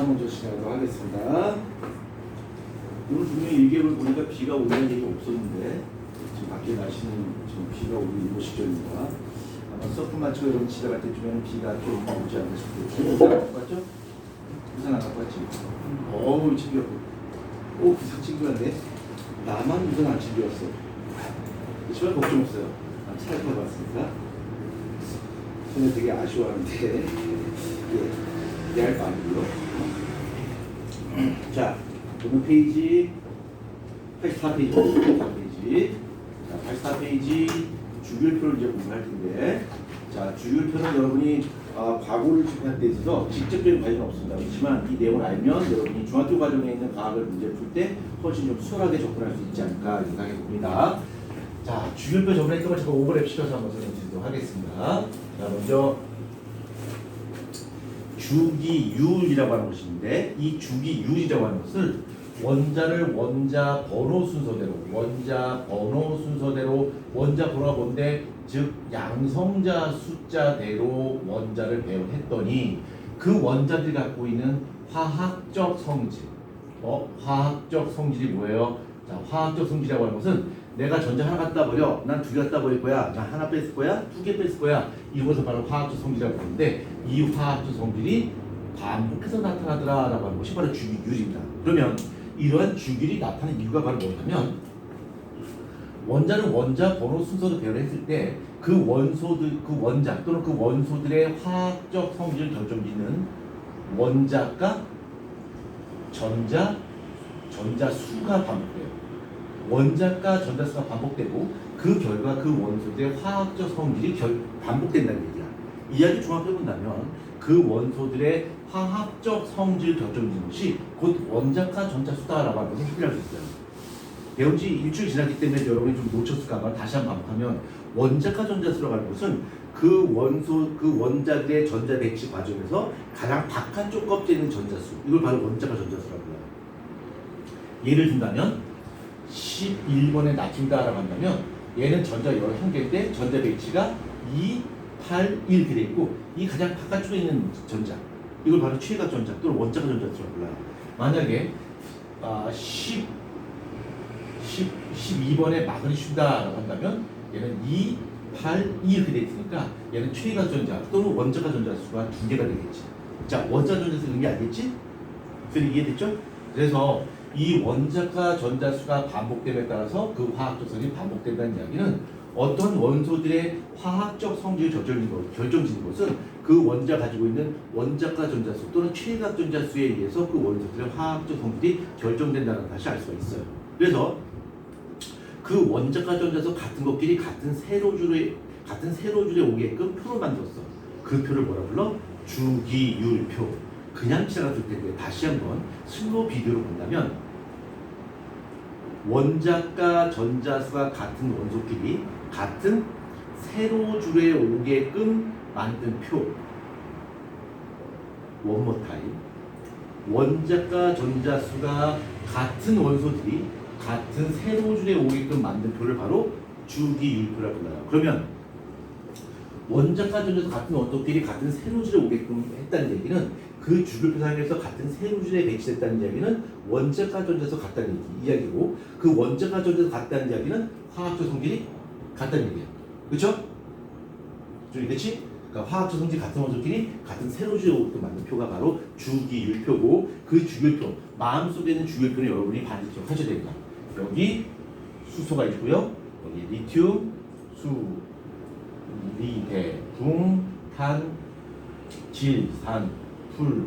먼저 시작하도록 하겠습니다. 오늘 분명히 1개월 보니까 비가 오는 얘기 없었는데 지금 밖에 날씨는 지금 비가 오는 일보 시절입니다. 아마 서프 마치고 여러분 집에 갈 때쯤에는 비가 좀 오지 않나 싶어요. 우산 안 갖고 왔죠? 우산 안 갖고 왔지? 어우 챙겼고 오 기사 챙겨왔네. 나만 우산 안 챙겨왔어. 하지만 걱정 없어요. 난 차에 타고 왔으니까. 저는 되게 아쉬워하는데 내 할 거 아니고요. 자, 오늘 페이지 84페이지. 자, 84페이지 주율표를 이제 공부할 텐데, 자, 주율표는 여러분이 과거를 집행할 때 있어서 직접적인 관련은 없습니다. 그렇지만 이 내용을 알면 여러분이 중학교 과정에 있는 과학을 문제 풀 때 훨씬 좀 수월하게 접근할 수 있지 않을까 생각해 봅니다. 자, 주율표 접근했던 걸 제가 오버랩 시켜서 한번 설명드리도록 하겠습니다. 자, 먼저 주기율이라고 하는 것이 있는데, 이 주기율이라고 하는 것을 원자를 원자 번호 순서대로 원자 번호가 뭔데, 즉 양성자 숫자대로 원자를 배분했더니 그 원자들이 갖고 있는 화학적 성질, 화학적 성질이 뭐예요? 자, 화학적 성질이라고 하는 것은 내가 전자 하나 갖다 버려, 난 두 개 갖다 버릴 거야, 난 하나 뺐을 거야, 두 개 뺐을 거야, 이것을 바로 화학적 성질이라고 하는데, 이 화학적 성질이 반복해서 나타나더라라고 하는 것이 바로 주기율입니다. 그러면 이러한 주기율이 나타나는 이유가 바로 뭐냐면, 원자는 원자 번호 순서로 배열했을 때 그 원소들, 그 원자 또는 그 원소들의 화학적 성질을 결정짓는 원자가 전자 수가 반복돼요. 원자가 전자 수가 반복되고 그 결과 그 원소들의 화학적 성질이 반복된다는 얘기야. 이야기 종합해 본다면 그 원소들의 화학적 성질 결정짓는 것이 곧 원자가 전자 수다라고 하는 것을 확인할 수 있어요. 배운 지 일주일 지났기 때문에 여러분이 좀 놓쳤을까 봐 다시 한번 반복하면, 원자가 전자수라고 하는 것은 그 원자들의 전자 배치 과정에서 가장 바깥쪽 껍질에 있는 전자수, 이걸 바로 원자가 전자수라고 해요. 예를 든다면 11번에 나춘다라고 한다면, 얘는 전자 11개인데 전자 배치가 2, 8, 1 이렇게 돼 있고, 이 가장 바깥쪽에 있는 전자, 이걸 바로 최각 전자 또는 원자가 전자수라고 불러요. 만약에 12번에 마그네슘다라고 한다면 얘는 2, 8, 2 이렇게 돼 있으니까 얘는 최각 전자 또는 원자가 전자수가 두 개가 되겠지. 자, 원자 전자수 의미 알겠지? 그래서 이해됐죠? 그래서 이 원자가 전자수가 반복됨에 따라서 그 화학적 성질이 반복된다는 이야기는, 어떤 원소들의 화학적 성질을 결정짓는 것은 그 원자 가지고 있는 원자가 전자수 또는 최각 전자수에 의해서 그 원소들의 화학적 성질이 결정된다는 것을 알 수가 있어요. 그래서 그 원자가 전자수 같은 것끼리 같은 세로줄에 오게끔 표를 만들었어. 그 표를 뭐라 불러? 주기율표. 그냥 지나갔을 텐데 다시 한번 슬로우 비디오로 본다면, 원자가 전자수가 같은 원소끼리 같은 세로줄에 오게끔 만든 표. One more time. 원자가 전자수가 같은 원소들이 같은 세로줄에 오게끔 만든 표를 바로 주기율표라고 불러요. 그러면 원자가 전자수 같은 원소끼리 같은 세로줄에 오게끔 했다는 얘기는, 그 주기율표상에서 같은 세로줄에 배치됐다는 이야기는 원자가 전자수 같다는 이야기고, 그 원자가 전자수 같다는 이야기는 화학적 성질이 같다는 얘기예요. 그렇죠? 그렇지? 그러니까 화학적 성질 같은 원소끼리 같은 세로줄에 오게끔 만든 표가 바로 주기율표고, 그 주기율표, 마음속에 있는 주기율표는 여러분이 반드시 기억하셔야 됩니다. 여기 수소가 있고요. 여기 리튬, 리, 대, 붕, 탄, 질, 산, 풀,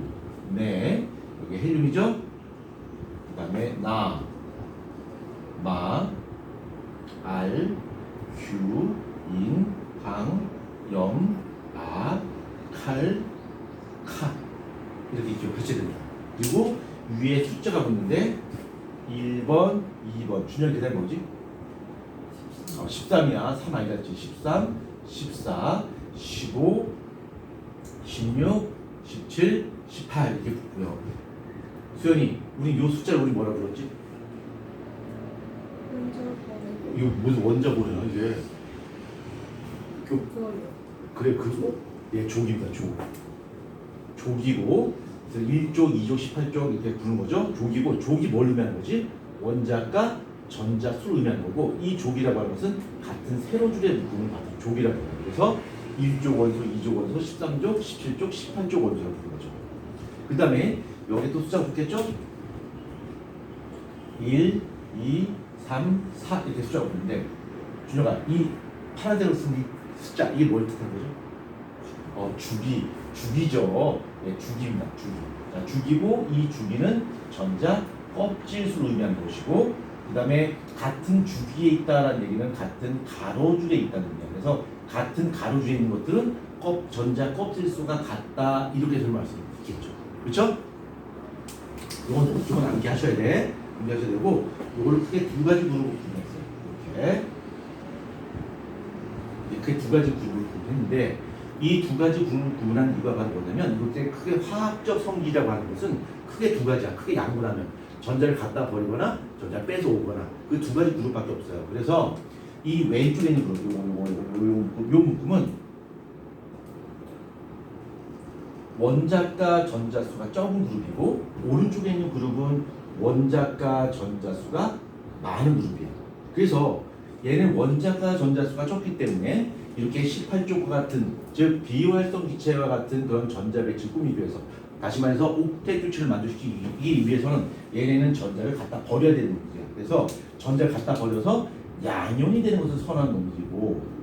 네. 여기 헬륨이죠. 그 다음에 나, 마, 알, 규, 인, 강, 염, 아, 칼, 카. 이렇게 기억하셔야 됩니다. 그리고 위에 숫자가 붙는데 1번, 2번. 준열 계산이 뭐지? 13이야. 3 아니다. 13, 14, 15, 16, 17, 18 이렇게 붙고요. 수연이, 우리 요 숫자를 우리 뭐라 불렀지? 이거 무슨 원자 보냐 이게? 그래, 얘 족입니다. 족. 족이고, 그래서 1족, 2족, 18족 이렇게 부르는 거죠. 족이고 족이 뭘 의미하는 거지? 원자가 전자 수를 의미하는 거고 이 족이라고 하는 것은 같은 세로줄의 묶음을 받은 족이라고 해요. 그래서 1족 원소, 2족 원소, 13족, 17족, 18족 원소라고 부르는 거죠. 그 다음에 여기 또 숫자가 붙겠죠? 1, 2, 3, 4 이렇게 숫자가 붙는데 준혁아 이 파란색으로 쓴 이 숫자 이게 뭘 뜻하는 거죠? 주기죠. 네, 주기입니다. 주기. 자, 주기고 이 주기는 전자 껍질수를 의미하는 것이고 그 다음에 같은 주기에 있다라는 얘기는 같은 가로줄에 있다는 얘기예요. 그래서 같은 가로줄에 있는 것들은 전자 껍질수가 같다 이렇게 설명할 수 있겠죠. 그렇죠? 이건 무조건 암기하셔야 돼. 암기하셔야 되고 이걸 크게 두 가지 그룹으로 구분했어요. 이렇게 두 가지 그룹을 구분했는데 이 두 가지 그룹을 구분한 이유가 바로 뭐냐면 이것 때 크게 화학적 성질이라고 하는 것은 크게 두 가지야. 크게 양분하면 전자를 갖다 버리거나 전자를 빼서 오거나 그 두 가지 그룹밖에 없어요. 그래서 이 왼쪽에 있는 그룹, 요 묶음은 원자가 전자수가 적은 그룹이고 오른쪽에 있는 그룹은 원자가 전자수가 많은 그룹이에요. 그래서 얘는 원자가 전자수가 적기 때문에 이렇게 18쪽과 같은 즉 비활성 기체와 같은 그런 전자 배치를 꾸미기 위해서 다시 말해서 옥텟 규칙을 만들기 위해서는 얘네는 전자를 갖다 버려야 되는 놈들이야. 그래서 전자를 갖다 버려서 양연이 되는 것을 선호하는 놈들이고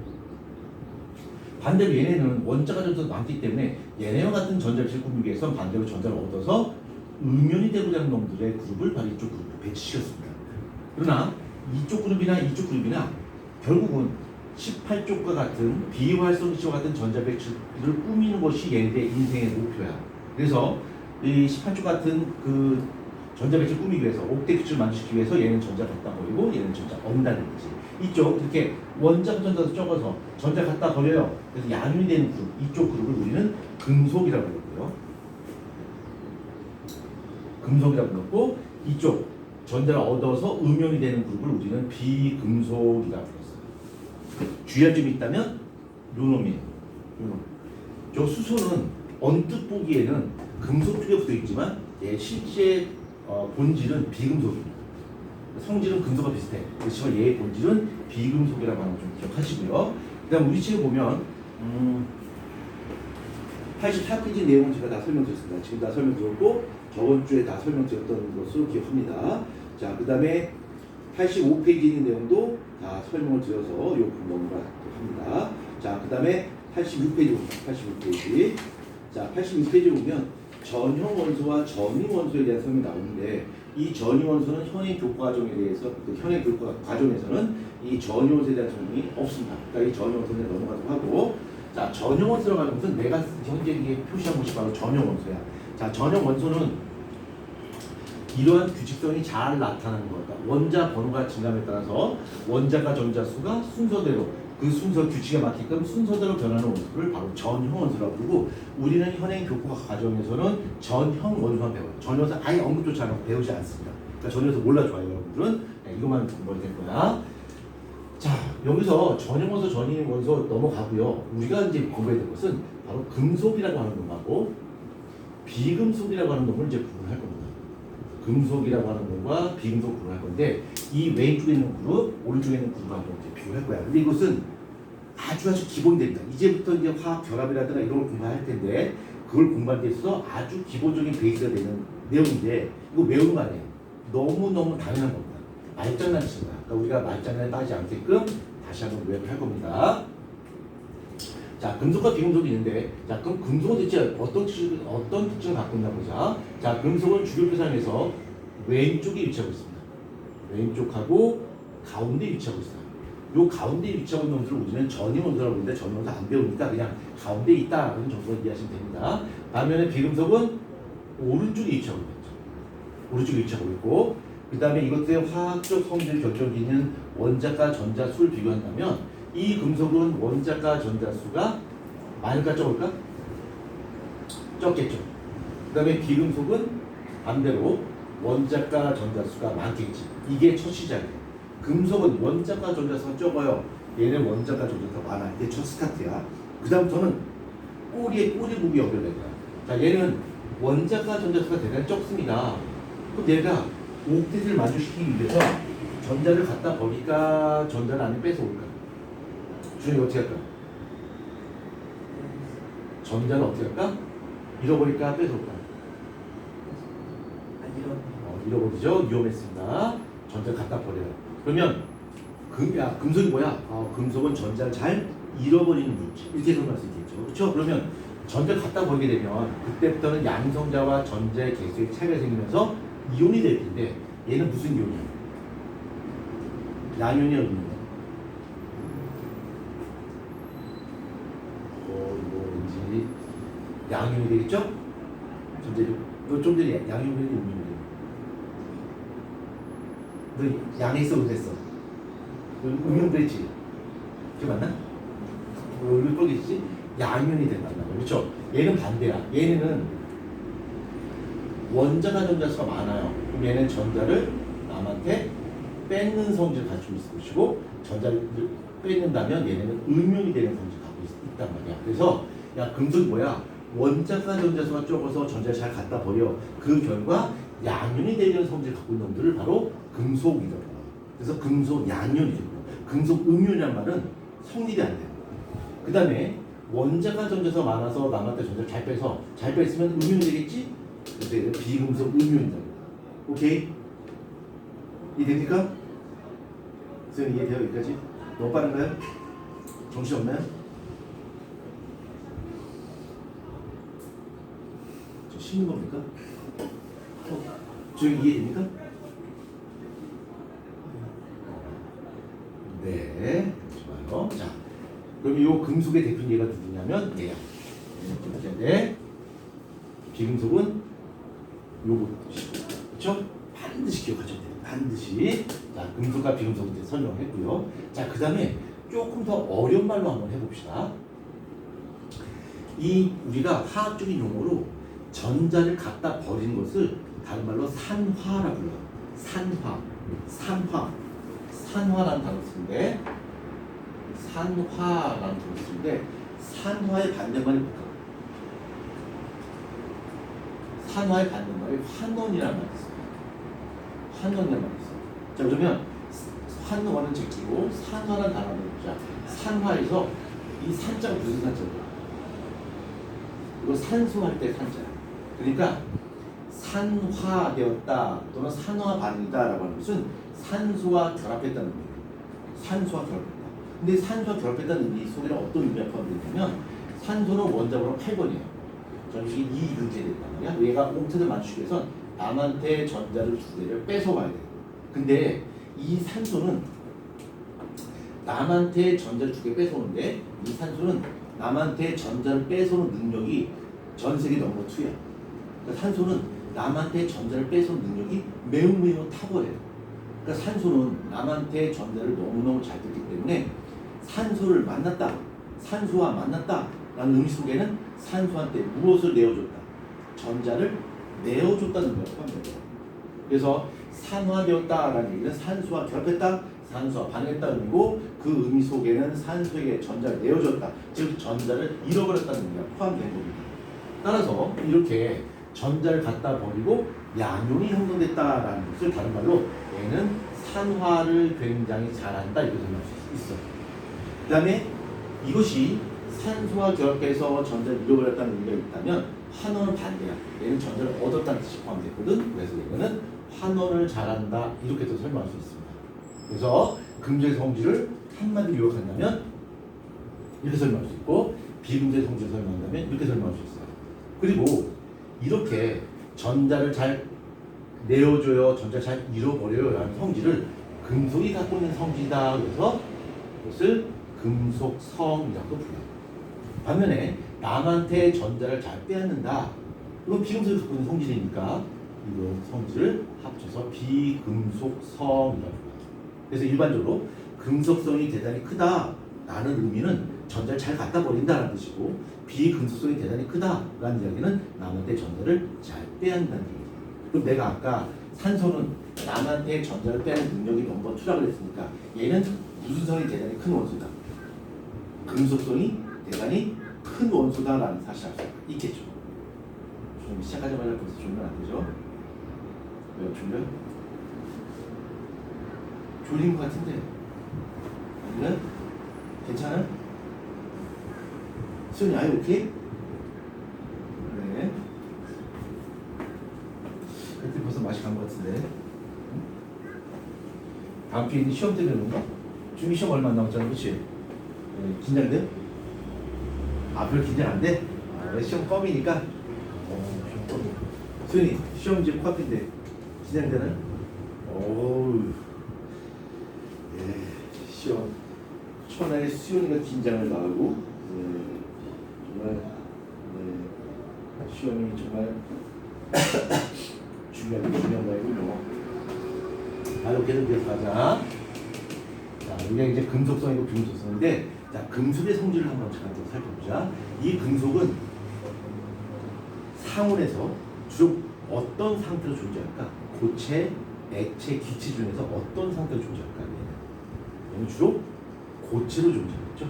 반대로 얘네는 원자가 전자가 많기 때문에 얘네와 같은 전자 배치를 꾸미기 위해서 반대로 전자를 얻어서 음연이 되고자 하는 놈들의 그룹을 바로 이쪽 그룹에 배치시켰습니다. 그러나 이쪽 그룹이나 이쪽 그룹이나 결국은 18쪽과 같은 비활성 기체와 같은 전자 배치를 꾸미는 것이 얘네들의 인생의 목표야. 그래서 이 18쪽 같은 그 전자 배치를 꾸미기 위해서 옥텟 규칙을 만들기 위해서 얘는 전자 갖다 버리고 얘는 전자 얻는다는 거지. 이쪽 이렇게 원자가 전자도 적어서 전자 갖다 버려요. 그래서 양면이 되는 그룹 이쪽 그룹을 우리는 금속이라고 부르고요. 금속이라고 불렀고 이쪽 전자를 얻어서 음연이 되는 그룹을 우리는 비금속이라고 불렀어요. 주의할 점이 있다면 요 놈이에요. 요 놈. 저 수소는 언뜻 보기에는 금속 쪽에 붙어 있지만 실제 본질은 비금속입니다. 성질은 금속과 비슷해. 그렇지만 얘의 본질은 비금속이라고 하는 거 좀 기억하시고요. 그다음 우리 책에 보면 84페이지 내용은 제가 다 설명드렸습니다. 지금 다 설명드렸고 저번 주에 다 설명드렸던 것으로 기억합니다. 자, 그 다음에 85페이지 있는 내용도 다 설명을 드려서 요 공부를 합니다. 자, 그 다음에 86페이지 봅니다. 86페이지. 자, 86페이지 보면 전형 원소와 전위 원소에 대한 설명이 나오는데 이 전위 원소는 현행 교과 과정에 대해서 그 현행 교과 과정에서는 이 전위 원소에 대한 설명이 없습니다. 그러니까 이 전위 원소는 넘어가도록 하고 자, 전형 원소라고 하는 것은 내가 현재 이게 표시한 것이 바로 전형 원소야. 자, 전형 원소는 이러한 규칙성이 잘 나타나는 거다. 원자 번호가 증감에 따라서 원자가 전자수가 순서대로 그 순서 규칙에 맞게끔 순서대로 변하는 원소를 바로 전형 원소라고 부르고 우리는 현행 교과 과정에서는 전형 원소만 배워요. 전형원소 아예 언급조차 안 하고 배우지 않습니다. 그러니까 전형원소 몰라줘요, 여러분들은. 네, 이것만 공부가 될 거야. 자, 여기서 전형 원소, 전위 원소 넘어가고요. 우리가 이제 공부해야 될 것은 바로 금속이라고 하는 놈하고 비금속이라고 하는 놈을 이제 구분할 겁니다. 금속이라고 하는 놈과 비금속 구분할 건데 이 왼쪽에 있는 그룹, 오른쪽에 있는 그룹하고 이제 비교할 거야. 근데 이것은 아주 기본이 됩니다. 이제부터 이제 화학 결합이라든가 이런 걸 공부할 텐데 그걸 공부할 때 있어서 아주 기본적인 베이스가 되는 내용인데 이거 외우는 거 아니에요. 너무너무 당연한 겁니다. 말장난이 있습니다. 그러니까 우리가 말장난에 빠지지 않게끔 다시 한번 요약을 할 겁니다. 자, 금속과 비금속이 있는데, 자, 그럼 금속은 대체 어떤 특징을 갖고 있나 보자. 자, 금속은 주교표상에서 왼쪽에 위치하고 있습니다. 왼쪽하고 가운데 위치하고 있어요. 요 가운데 위치하고 있는 놈들을 우리는 전위 원소라고 부르는데 전위 원소 안 배우니까 그냥 가운데 있다라는 정도로 이해하시면 됩니다. 반면에 비금속은 오른쪽에 위치하고 있죠. 오른쪽에 위치하고 있고, 그 다음에 이것들의 화학적 성질 결정짓는 원자가 전자수를 비교한다면 이 금속은 원자가 전자수가 많을까 적을까? 적겠죠. 그 다음에 비금속은 반대로 원자가 전자수가 많겠지. 이게 첫 시작이에요. 금속은 원자가 전자수가 적어요. 얘는 원자가 전자수가 많아. 이게 첫 스타트야. 그 다음부터는 꼬리 부분이 연결된 거야. 자, 얘는 원자가 전자수가 대단히 적습니다. 그럼 내가 옥텟을 만족시키기 위해서 전자를 갖다 버릴까? 전자를 안에 뺏어올까? 준이 어떻게 할까? 전자를 어떻게 할까? 잃어버릴까? 뺏어올까? 잃어버리죠? 위험했습니다. 전자를 갖다 버려요. 그러면 금속이 뭐야? 금속은 전자를 잘 잃어버리는 물질. 이렇게 설명할 수 있겠죠. 그렇죠? 그러면 전자를 갖다 버리게 되면 그때부터는 양성자와 전자의 개수의 차이가 생기면서 이온이 될 텐데 얘는 무슨 이온이야? 양이온이야, 음이온이야? 이거 왠지 양이온이 되겠죠? 너 좀 전에 양이온이 음이온이. 너 양에 있어, 어땠어? 음이온 그랬지? 그게 맞나? 얼굴 뻘개지지? 양이온이 된단 말이야. 그렇죠? 얘는 반대야. 얘는 원자가 전자수가 많아요. 그럼 얘는 전자를 남한테 뺏는 성질을 가지고 있을 것이고 전자를 뺏는다면 얘네는 음이온이 되는 성질을 갖고 있단 말이야. 그래서 야, 금속이 뭐야? 원자가 전자수가 적어서 전자를 잘 갖다 버려. 그 결과 양이온이 되는 성질을 갖고 있는 놈들을 바로 금속이라고 해요. 그래서 금속 양이온이 되고 금속 음이온이란 말은 성립이 안 돼요. 그 다음에 원자가 전자수가 많아서 남한테 전자를 잘 뺐으면 음이온이 되겠지? 그래서 비금속 음이온이다. 오케이? 이해됩니까? 선생님 이해돼요? 여기까지? 너무 빠른가요? 정신 없나요? 저 쉬는 겁니까? 저 이해됩니까? 네, 좋아요. 자, 그럼 이 금속의 대표는 얘가 누구냐면 얘야. 네. 비금속은 요거 그렇죠? 반드시 기억하셔야 돼요. 반드시. 자, 금속과 비금속에 대해 설명했고요. 자, 그 다음에 조금 더 어려운 말로 한번 해봅시다. 우리가 화학적인 용어로 전자를 갖다 버리는 것을 다른 말로 산화라고 불러요. 산화라는 단어 쓰는데 산화의 반대말이 뭘까? 산화의 반대말이 환원이라는 말이 있어요. 환원이라는 말이 있어요. 자, 그러면 환원은 제끼고 산화라는 단어를 보자. 산화에서 이 산자가 무슨 산자야? 이거 산소할 때 산자야. 그러니까 산화되었다 또는 산화 반응이다라고 하는 것은 산소와 결합했다는 의미예요. 산소와 결합했다. 근데 산소와 결합했다는 의미 속에는 어떤 의미가 포함되냐면 산소는 원자번호 8번이에요. 전식이 2 이렇게 됐단 말이야. 얘가 옥텟을 맞추기 위해선 남한테 전자를 2개를 뺏어와야 돼. 근데 이 산소는 남한테 전자를 2개 뺏어오는데 이 산소는 남한테 전자를 뺏어오는 능력이 전 세계 넘버 2야. 그러니까 산소는 남한테 전자를 뺏어오는 능력이 매우 탁월해요. 그러니까 산소는 남한테 전자를 너무너무 잘 뺏기 때문에 산소와 만났다 라는 의미 속에는 산소한테 무엇을 내어줬다? 전자를 내어줬다는 의미가 포함돼요. 그래서 산화되었다라는 얘기는 산소와 결합했다, 산소와 반응했다는 의미고 그 의미 속에는 산소에게 전자를 내어줬다, 즉 전자를 잃어버렸다는 의미가 포함된 겁니다. 따라서 이렇게 전자를 갖다 버리고 양이온이 형성됐다라는 것을 다른 말로 얘는 산화를 굉장히 잘한다 이렇게 설명할 수 있어요. 그 다음에 이것이 산소와 결합해서 전자를 잃어버렸다는 의미가 있다면 환원은 반대야. 얘는 전자를 얻었다는 뜻이 포함됐거든. 그래서 얘는 환원을 잘한다 이렇게도 설명할 수 있습니다. 그래서 금속의 성질을 한마디로 요약한다면 이렇게 설명할 수 있고 비금속의 성질을 설명한다면 이렇게 설명할 수 있어요. 그리고 이렇게 전자를 잘 내어줘요, 전자를 잘 잃어버려요 라는 성질을 금속이 갖고 있는 성질이다. 그래서 그것을 금속성이라고 불러요. 반면에 남한테 전자를 잘 빼앗는다. 이건 비금속이 갖고 있는 성질이니까 이런 성질을 합쳐서 비금속성이라고 불러요. 그래서 일반적으로 금속성이 대단히 크다라는 의미는 전자를 잘 갖다 버린다는 뜻이고 비금속성이 대단히 크다라는 이야기는 남한테 전자를 잘 빼앗는다는 얘기예요. 그럼 내가 아까 산소는 남한테 전자를 빼앗는 능력이 넘버 2라고 그랬으니까 얘는 무슨 성이 대단히 큰 원소다? 금속성이 대단히 큰 원소다라는 사실을 알 수 있겠죠. 좀 시작하자마자 벌써 졸면 안 되죠? 왜 졸려? 졸린 것 같은데 아니면 괜찮아? 수현이 아예 오케이? 네. 그때 벌써 맛이 간 것 같은데. 다음 주에 시험 때문에 그런가? 중기 시험 얼마 안 남았잖아, 그렇지? 네, 긴장돼? 아, 별 긴장 안 돼? 아, 시험 껌이니까. 시험 껌. 수현이 시험 이제 코앞인데 긴장되나? 어우, 예, 시험. 천하의 수현이가 긴장을 나하고, 정말, 시험이 정말 중요한 거이군요. 바로 계속 가자. 자, 이게 이제 금속성이고 비금속성인데, 자, 금속의 성질을 한번 잠깐 살펴보자. 이 금속은 상온에서 주로 어떤 상태로 존재할까? 고체, 액체, 기체 중에서 어떤 상태로 존재할까? 얘는 주로 고체로 존재하겠죠.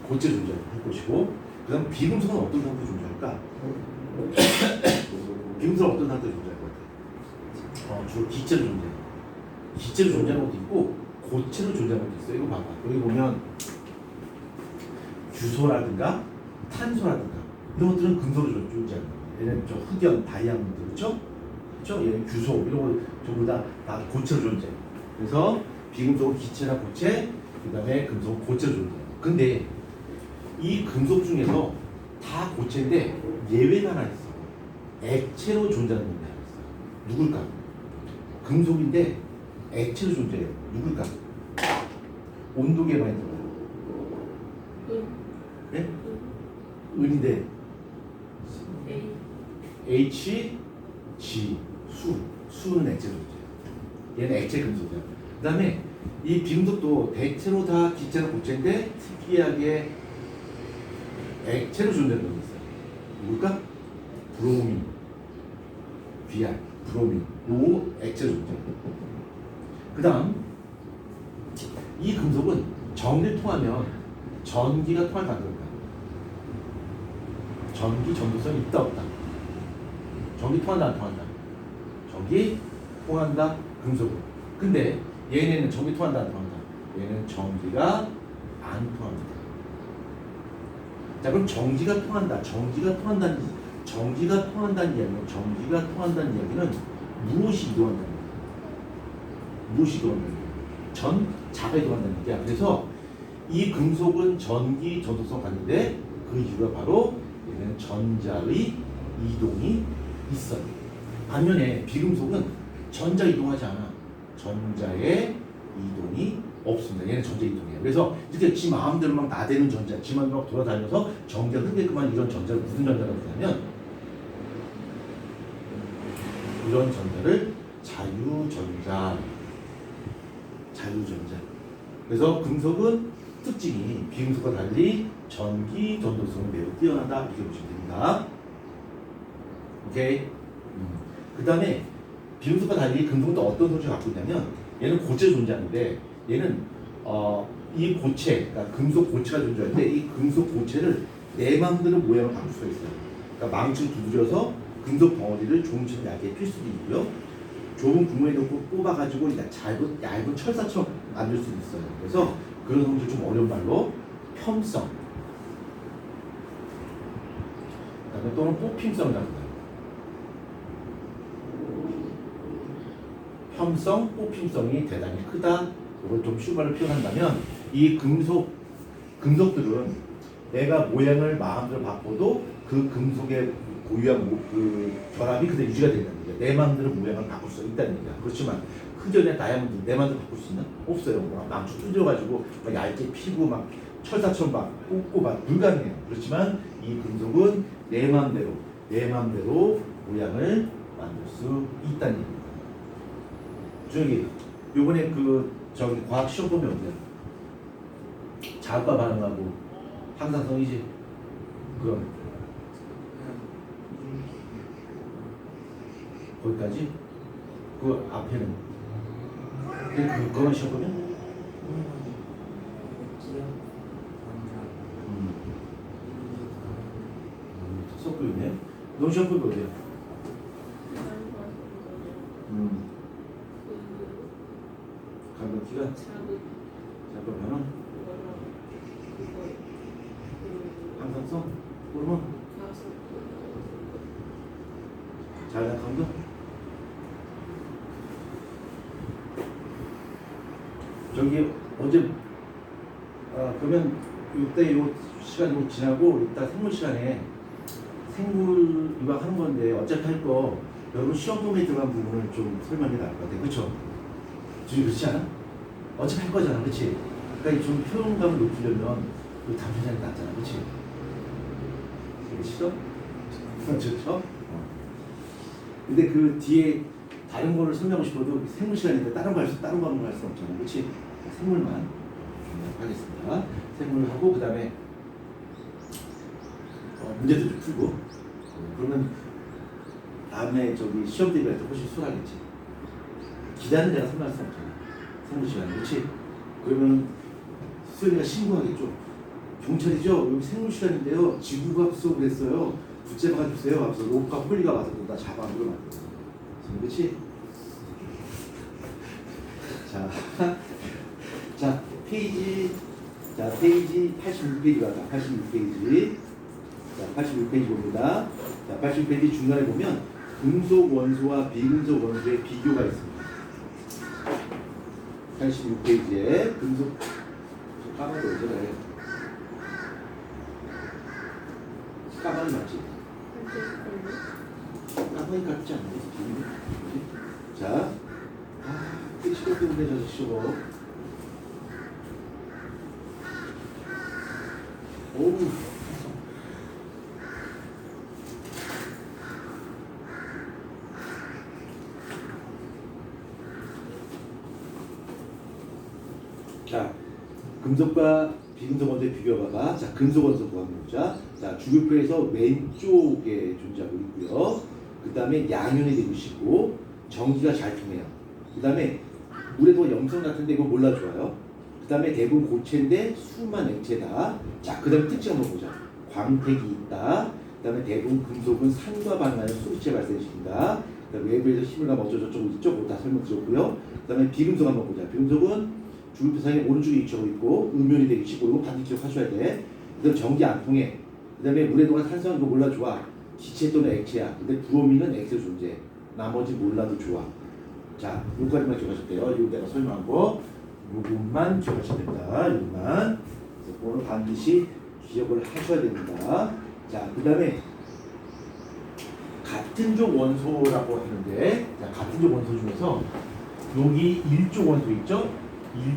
고체로 존재할 것이고, 그 다음 비금속은 어떤 상태로 존재할까? 비금속은 어떤 상태로 존재할 것 같아? 주로 기체로 존재해. 기체로 존재하는 것도 있고 고체로 존재하는 것도 있어. 이거 봐봐. 여기 보면 규소라든가 탄소라든가 이런 것들은 금속으로 존재하는 거야. 얘는 저 흑연, 다이아몬드, 그렇죠? 그렇죠? 얘는 규소 이런 거 전부 다 고체로 존재해. 그래서 비금속은 기체나 고체, 그 다음에 금속은 고체로 존재해. 근데 이 금속 중에서 다 고체인데 예외가 하나 있어. 액체로 존재하는 게 하나 있어. 누굴까? 금속인데 액체로 존재해요. 누굴까? 온도계 많이 들어요. 네? 은인데 H, G, 수는 액체로 존재해요. 얘는 액체 금속이야. 그 다음에 이 비금속도 대체로 다 기체나 고체인데 특이하게 액체로 존재하는 게 있어요. 누굴까? 브로민, Br, 브로민, 요 액체로 존재해요. 그 다음 이 금속은 전기를 통하면 전기가 통할까 안 통할까? 전기 전도성이 있다 없다? 전기 통한다 안 통한다? 전기 통한다 금속으로. 근데 얘네는 전기 통한다 안 통한다? 얘는 전기가 안 통합니다. 자, 그럼 전기가 통한다는 이야기는 무엇이 이동한다는 거야? 무엇이 이동한다는 거야? 전자가 이동한다는 얘기야. 그래서 이 금속은 전기 전도성 갖는데 그 이유가 바로 얘는 전자의 이동이 있어요. 반면에 비금속은 전자 이동하지 않아. 전자의 이동이 없습니다. 얘는 전자 이동이에요. 그래서 이렇게 지 마음대로 막 나대는 전자, 지 마음대로 막 돌아다니면서 전기가 흐르게끔한 이런 전자를 무슨 전자라고 하냐면 이런 전자를 자유전자. 그래서 금속은 특징이 비금속과 달리 전기 전도성이 매우 뛰어나다 이렇게 보시면 됩니다. 오케이. 그 다음에 비금속과 달리 금속은 또 어떤 성질을 갖고 있냐면 얘는 고체로 존재하는데 얘는 이 고체, 그러니까 금속 고체가 존재하는데 이 금속 고체를 내 마음대로 모양을 바꿀 수가 있어요. 그러니까 망치를 두드려서 금속 덩어리를 조금씩 얇게 필 수도 있고요. 좁은 구멍에 넣고 뽑아가지고 얇은 철사처럼 만들 수도 있어요. 그래서 그런 성질 좀 어려운 말로 편성, 그다음에 또는 뽑힘성이라고 해요. 편성, 뽑힘성이 대단히 크다. 이걸 좀 쉬운 말로 표현한다면 이 금속들은 내가 모양을 마음대로 바꿔도 그 금속의 고유한 그 결합이 그대로 유지가 된다는 얘기야. 내 마음대로 모양을 바꿀 수 있다는 얘기야. 그렇지만 흑연이나 다이아몬드 내 마음대로 바꿀 수 있나? 없어요. 막 망치 뚫려가지고 막 얇게 피고 막 철사처럼 막 꽂고 막 불가능해요. 그렇지만 이 금속은 내 마음대로 모양을 만들 수 있다는 얘기입니다. 저기 요번에 저기 과학 시험 보면 어때요? 자극과 반응하고 항상성이지. 그럼 거기까지? 그 앞에는 그거만 시험 보면? 섞여 있네. 넌 시험 본게 어디야? 감독 기간? 잠깐만요. 항상성? 호르몬? 자기장 감독? 저기 어제 그러면 이때 요 시간 지나고 이따 생물 시간에 생물 이ವಾಗ 하는 건데 어차피 할 거 여러분 시험 범위에 들어간 부분을 좀 설명이 나을 것 같아. 그렇죠? 지금 그렇지 않아? 어차피 할 거잖아. 그렇지? 그러니까 좀 표현감을 높이려면 그 단편장이 낫잖아. 그렇지? 싫어? 좋죠? 근데 그 뒤에 다른 거를 설명하고 싶어도 생물 시간인데 다른 거 할 수 없잖아. 그렇지? 생물만 하겠습니다. 생물하고 그다음에 문제도 좀 풀고 그러면 다음에 저기 시험 대비할 때 훨씬 수월하겠지. 기다는 내가 설명할 수 없잖아. 생물 시간에. 그렇지? 그러면 수연이가 신고하겠죠. 경찰이죠. 여기 생물 시간인데요. 지구과학 수업을 했어요. 붙잡아 주세요. 하면서 로프가 홀리가 와서 나 잡아먹으러 만들었어. 그렇지? 자, 페이지 86페이지 가자. 86페이지. 자, 86페이지 봅니다. 자, 86페이지 중간에 보면 금속 원소와 비금속 원소의 비교가 있습니다. 86페이지에 금속 까만 거 왜 저래? 까만이 맞지? 까만이 같지 않니? 자, 이 시간 때문에 저 시고. 오우. 자, 금속과 비금속 원소의 비교해봐봐. 자, 금속 원소 구하면 보자. 자, 주교표에서 왼쪽에 존재하고 있고요. 그 다음에 양면이 되고 있고 전기가 잘 통해요. 그 다음에 물에도 염성 같은데 이거 몰라줘요. 그 다음에 대부분 고체인데 수만 액체다. 자, 그 다음에 특징 한번 보자. 광택이 있다. 그 다음에 대부분 금속은 산과 반응하여 소리체 발생시킨다. 그 다음에 외부에서 힘을 가면 어쩌고저쩌고 이쪽으로 다 설명드렸고요. 그 다음에 비금속 한번 보자. 비금속은 주교표상에 오른쪽에 위치하고 있고 음면이 되기 쉽고 이거 반드시 기억하셔야 돼. 그 다음에 전기 안 통해. 그 다음에 물에 동안 산성 이거 몰라줘야 기체 또는 액체야. 근데 브로민은 액체 존재. 나머지 몰라도 좋아. 자, 요까지만 기억하셔야 돼요. 이거 내가 설명한 거 요것만 기억하셔야 됩니다. 요것만. 오늘 반드시 기억을 하셔야 됩니다. 자, 그 다음에 같은 족 원소라고 하는데, 자, 같은 족 원소 중에서 여기 1족 원소 있죠?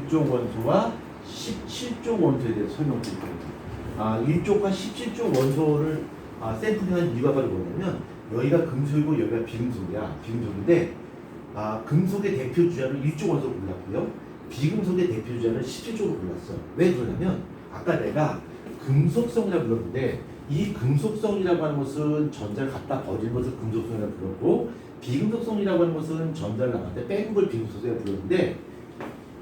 1족 원소와 17족 원소에 대해서 설명드릴 겁니다. 1족과 17족 원소를 샘플링한 이유가 바로 뭐냐면 여기가 금속이고 여기가 비금속이야. 비금속인데 금속의 대표 주자를 1족 원소로 골랐고요. 비금속의 대표 주자를 17족으로 골랐어. 왜 그러냐면 아까 내가 금속성이라고 불렀는데 이 금속성이라고 하는 것은 전자를 갖다 버리는 것을 금속성이라고 불렀고 비금속성이라고 하는 것은 전자를 나한테 빼는 걸 비금속성이라고 불렀는데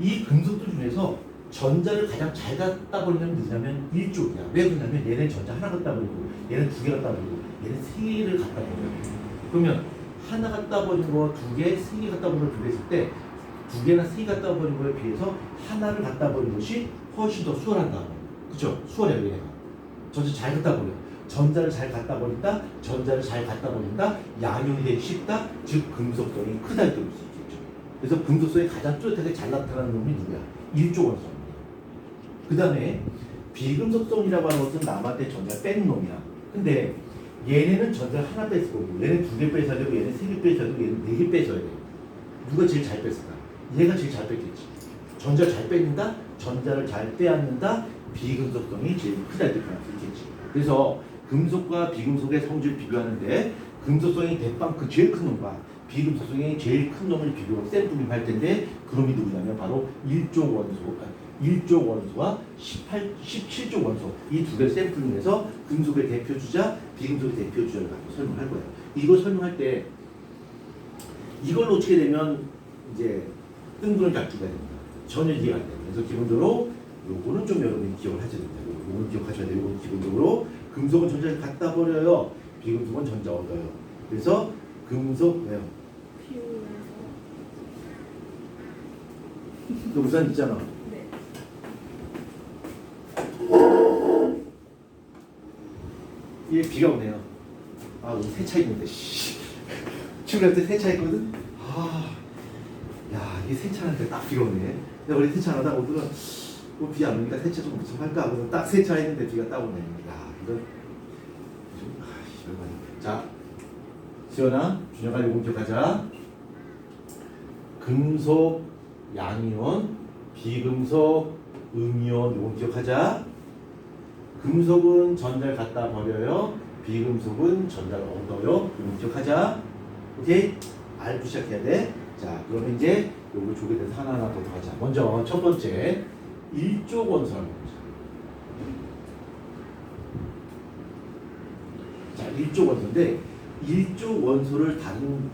이 금속들 중에서 전자를 가장 잘 갖다 버리는 누구냐면 1족이야. 왜 그러냐면 얘는 전자 하나 갖다 버리고 얘는 두 개 갖다 버리고 얘는 세 개를 갖다 버려. 그러면 하나 갖다 버린 거 두 개, 세 개 갖다 버린 걸 비교했을 때 두 개나 세 개 갖다 버린 거에 비해서 하나를 갖다 버린 것이 훨씬 더 수월한다. 그쵸? 수월해 얘가. 전자 잘 갖다 버려. 전자를 잘 갖다 버린다. 전자를 잘 갖다 버린다. 양용이 되기 쉽다. 즉 금속성이 크다 이렇게 볼 수 있겠죠. 그래서 금속성이 가장 뚜렷하게 잘 나타나는 놈이 누구야? 1족 원소입니다. 그 다음에 비금속성이라고 하는 것은 남한테 전자를 빼는 놈이야. 근데 얘네는 전자를 하나 뺐을 거고 얘는 두 개 뺏어야 되고 얘는 세 개 뺏어야 되고 얘는 네 개 뺏어야 돼. 누가 제일 잘 뺐을까? 얘가 제일 잘 뺐겠지. 전자를 잘 뺏는다. 전자를 잘 빼앗는다. 비금속성이 제일 크다 이렇게 볼 수 있겠지. 그래서 금속과 비금속의 성질을 비교하는데 금속성이 대빵 그 제일 큰 놈과 비금속성이 제일 큰 놈을 비교하고 샘플링 할 텐데 그놈이 누구냐면 바로 1족 원소, 1족 원소와 17족 원소 이 두 개를 샘플링해서 금속의 대표 주자, 비금속의 대표 주자를 갖고 설명할 거예요. 이거 설명할 때 이걸 놓치게 되면 이제 뜬구름 잡기가 됩니다. 전혀 이해가 안 돼요. 그래서 기본적으로 요거는 좀 여러분이 기억을 하셔야 됩니다. 요거는 기억하셔야 돼요. 요거는 기본적으로 금속은 전자를 갖다 버려요. 비금속은 전자 얻어요. 그래서 금속 왜요? 비율에서. 너 우산 있잖아. 네. 이게 비가 오네요. 아, 오늘 세차 있는데, 씨. 출근할 때 세차 있거든? 아, 야, 이게 세차하는데 딱 비가 오네. 내가 원래 세차 안 하다가 오늘은 비 안 오니까 세차 좀 할까? 그래서 딱 세차 했는데 비가 딱 오네. 야, 이건 좀, 열받네. 자, 시연아, 준혁아, 이거 기억하자. 금속, 양이온, 비금속, 음이온, 이거 기억하자. 금속은 전자를 갖다 버려요. 비금속은 전자를 얻어요. 이거 기억하자. 오케이? 알고 시작해야 돼. 자, 그러면 이제 요거 조개 돼서 하나하나 더 가자. 먼저 첫 번째 일족 원소라고 보자. 자, 일족 원소인데 일족 원소를 다른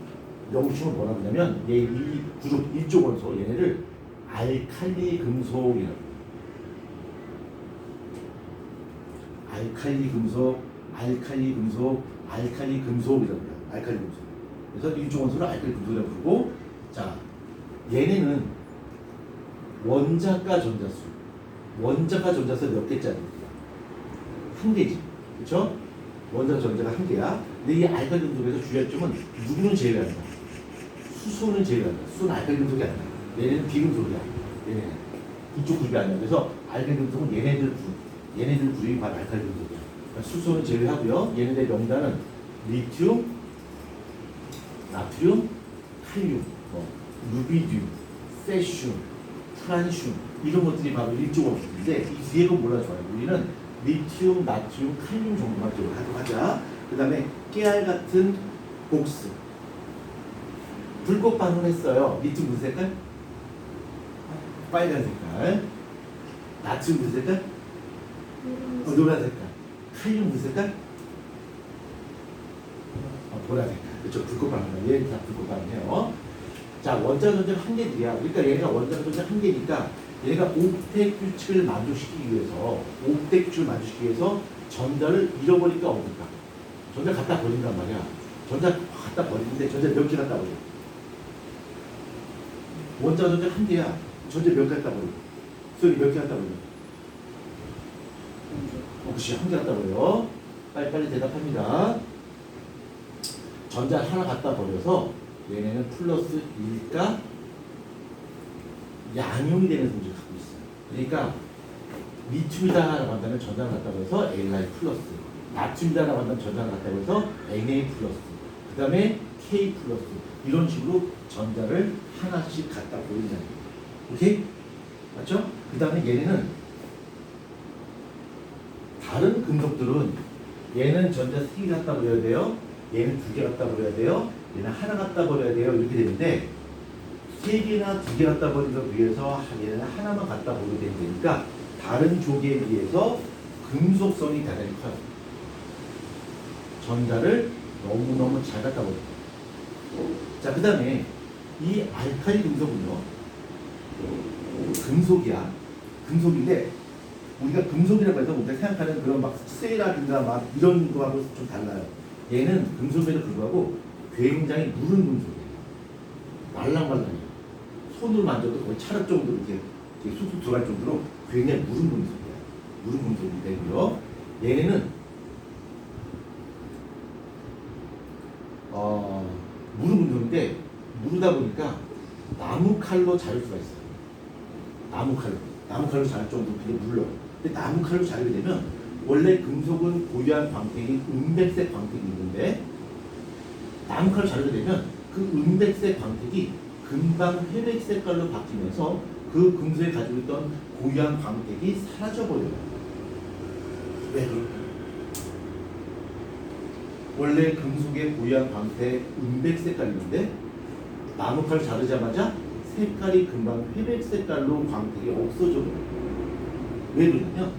영주는 뭐라고 하냐면 얘 이 그룹 일족 원소 얘네를 알칼리 금속이라고. 알칼리 금속, 알칼리 금속, 알칼리 금속이라고 해요. 알칼리 금속. 그래서 일종 원소를 알칼리 금속이라고 부르고, 자, 얘네는 원자과 전자수. 원자과 전자수 몇 개짜리야? 한 개지. 그렇죠? 원자과 전자가 한 개야. 근데 이 알칼리 금속에서 주의할 점은 누구는 제외한다. 수소는 제외한다. 수소는 알칼리 금속이 아니야. 얘네는 비금속이야. 얘네는. 이쪽 그룹이 아니야. 그래서 알칼리 금속은 얘네들 그룹이 바로 알칼리 금속이야. 그러니까 수소는 제외하고요. 얘네들 명단은 리튬, 나트륨, 칼륨, 루비듐, 세슘, 프란슘 이런 것들이 바로 일종 원소인데 이 뒤에 건 몰라줘요. 우리는 리튬, 나트륨, 칼륨 정도만 좀 하자. 그 다음에 깨알 같은 복스. 불꽃 반응했어요. 리튬 무슨 색깔? 빨간 색깔. 나트륨 무슨 색깔? 노란 색깔. 칼륨 무슨 색깔? 보라 색깔. 그렇죠. 불꽃 반응. 얘 다 불꽃 반응해요. 자, 원자 전자가 한 개들이야. 그러니까 얘가 원자 전자 한 개니까 얘가 옥텟 규칙을 만족시키기 위해서 전자를 잃어버릴까 얻을까? 전자 갖다 버린단 말이야. 전자 갖다 버리는데 전자 몇 개 갖다 버려? 원자 전자 한 개야. 전자 몇 개 갖다 버려? 소리 몇 개 갖다 버려? 그렇지. 한 개 갖다 버려. 빨리빨리 대답합니다. 전자 하나 갖다 버려서 얘네는 플러스 1가 양용이 되는 성질을 갖고 있어요. 그러니까 리튬이다라고 한다면 전자를 갖다 버려서 Li 플러스, 나트륨이다라고 한다면 전자를 갖다 버려서 Na 플러스, 그 다음에 K 플러스 이런 식으로 전자를 하나씩 갖다 버린다는 거예요. 오케이? 맞죠? 그 다음에 얘네는 다른 금속들은 얘는 전자 3개 갖다 버려야 돼요. 얘는 2개 갖다 버려야 돼요. 얘는 하나 갖다 버려야 돼요. 이렇게 되는데 3개나 2개 갖다 버리기 위해서 얘는 하나만 갖다 버리게 되니까 다른 조개에 비해서 금속성이 대단히 커요. 전자를 너무너무 잘 갖다 버려요. 자, 그 다음에 이 알칼리 금속은요. 금속이야. 금속인데 우리가 금속이라고 해서 우리가 생각하는 그런 막 쇠라든가 막 이런 거하고 좀 달라요. 얘는 금속에도 불구하고 굉장히 무른 금속이에요. 말랑말랑해요. 손으로 만져도 거의 찰흙 정도로 이렇게 쑥쑥 들어갈 정도로 굉장히 무른 금속이에요. 무른 금속이 되고요. 얘네는 무른 금속인데 무르다 보니까 나무 칼로 자를 수가 있어요. 나무 칼로 자를 정도로 되게 물러요. 근데 나무 칼로 자르게 되면 원래 금속은 고유한 광택이 은백색 광택이 있는데 나무 칼로 자르게 되면 그 은백색 광택이 금방 회백 색깔로 바뀌면서 그 금속에 가지고 있던 고유한 광택이 사라져버려요. 왜 그럴까요? 원래 금속의 고유한 광택 은백 색깔인데 나무 칼로 자르자마자 색깔이 금방 회백 색깔로 광택이 없어져 버려요. 왜 그러냐면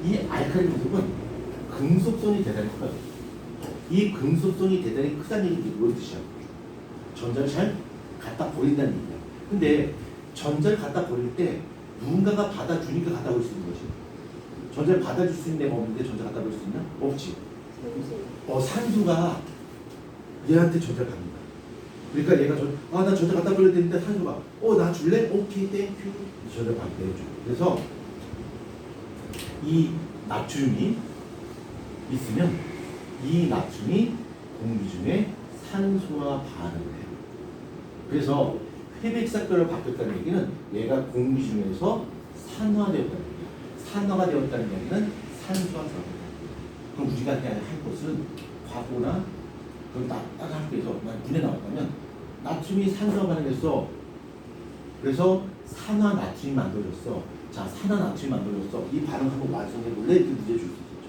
이 알칼리 금속은 금속성이 대단히 커요. 이 금속성이 대단히 크다는 얘기는 무슨 뜻이야? 전자를 잘 갖다 버린다는 얘기야. 근데 전자를 갖다 버릴 때 누군가가 받아주니까 갖다 버릴 수 있는 거지. 전자를 받아줄 수 있는 데가 없는데 전자 갖다 버릴 수 있나? 없지. 산소가 얘한테 전자를 받는다. 그러니까 얘가 나 전자 갖다 버려야 되는데 산소가 나 줄래? 오케이 땡큐 전자 받게 해줘. 그래서 이 나트륨이 있으면 이 나트륨이 공기 중에 산소와 반응을 해요. 그래서 회백삭별로 바뀌었다는 얘기는 얘가 공기 중에서 산화되었다는 얘기예요. 산화가 되었다는 얘기는 산소와 결합을 그럼 우리가 해야 할 것은 과거나 다른 학교에서 문제 나왔다면 나트륨이 산소와 반응했어. 그래서 산화 나트륨이 만들어졌어. 자, 산화 나트륨이 만들어졌어. 이 반응 한번 완성해 볼래? 이렇게 문제 줄 수 있겠죠.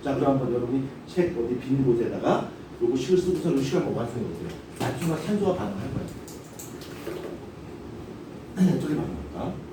자, 그럼 한번 여러분이 책 어디 빈 곳에다가 요거 식을 쓰고서 요 식을 한번 완성해 보세요. 나트륨과 산소와 반응할 거야. 어떻게 반응할까?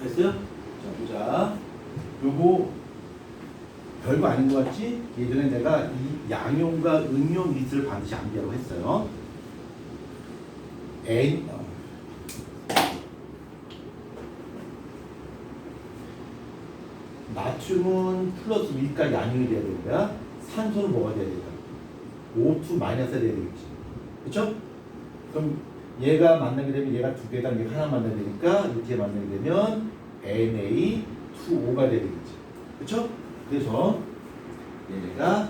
됐어요? 자, 보자. 요거 별거 아닌 것 같지? 예전에 내가 이 양용과 응용 리스트를 반드시 암기하라고 했어요. 나트륨은 플러스 밀가 양용이 돼야 되는 거야. 산소는 뭐가 돼야 될까? O2 마이너스가 돼야 되겠지. 그쵸? 그럼 얘가 만나게 되면 얘가 두 개다, 얘가 하나 만나게 되니까 이렇게 만나게 되면 Na2O 가 되겠지. 그쵸? 그래서 얘가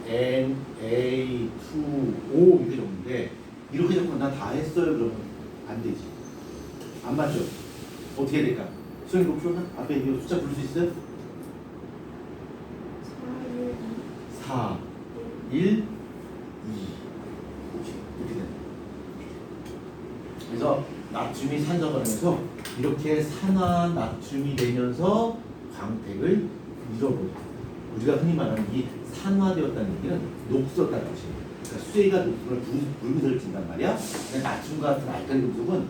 Na2O 이렇게 적는데 이렇게 적으면 나 다 했어요. 그러면 안 되지. 안 맞죠? 어떻게 해야 될까? 수영이 뭐 풀었나? 앞에 이거 숫자 부를 수 있어요? 4, 1, 2 이렇게 되는 그래서 나트륨이 산소반응해서 이렇게 산화 나트륨이 되면서 광택을 잃어버려. 우리가 흔히 말하는 이 산화되었다는 얘기는 녹슬었다는 뜻이에요. 그러니까 수액이가 녹슬을 붉은색을 띈단 말이야. 나트륨 같은 알칼리 금속은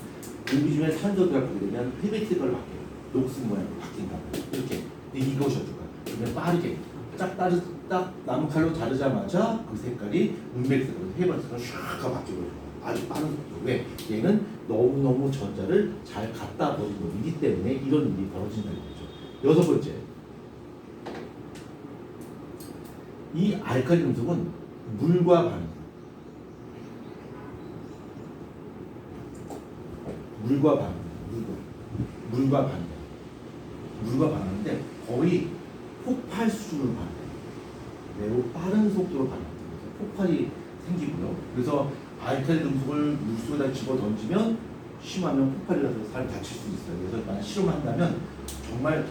공기 중에 산소가 가게 되면 회백색으로 바뀌어요. 녹슨 모양으로 바뀐다. 이렇게. 근데 이것이 어떨까? 그러면 빠르게 딱 나무 칼로 자르자마자 그 색깔이 은백색으로 해발색으로 샥 바뀌어버려요. 아주 빠른 속도. 왜? 얘는 너무너무 전자를 잘 갖다 버린 놈이기 때문에 이런 일이 벌어진다는 거죠. 여섯 번째. 이 알칼리 금속은 물과 반응. 물과 반응. 물과 반응인데 거의 폭발 수준으로 반응해요. 매우 빠른 속도로 반응해요. 폭발이 생기고요. 그래서 알칼리 금속을 물속에다 집어 던지면 심하면 폭발이 나서 사람이 다칠 수 있어요. 그래서 만약 실험한다면 정말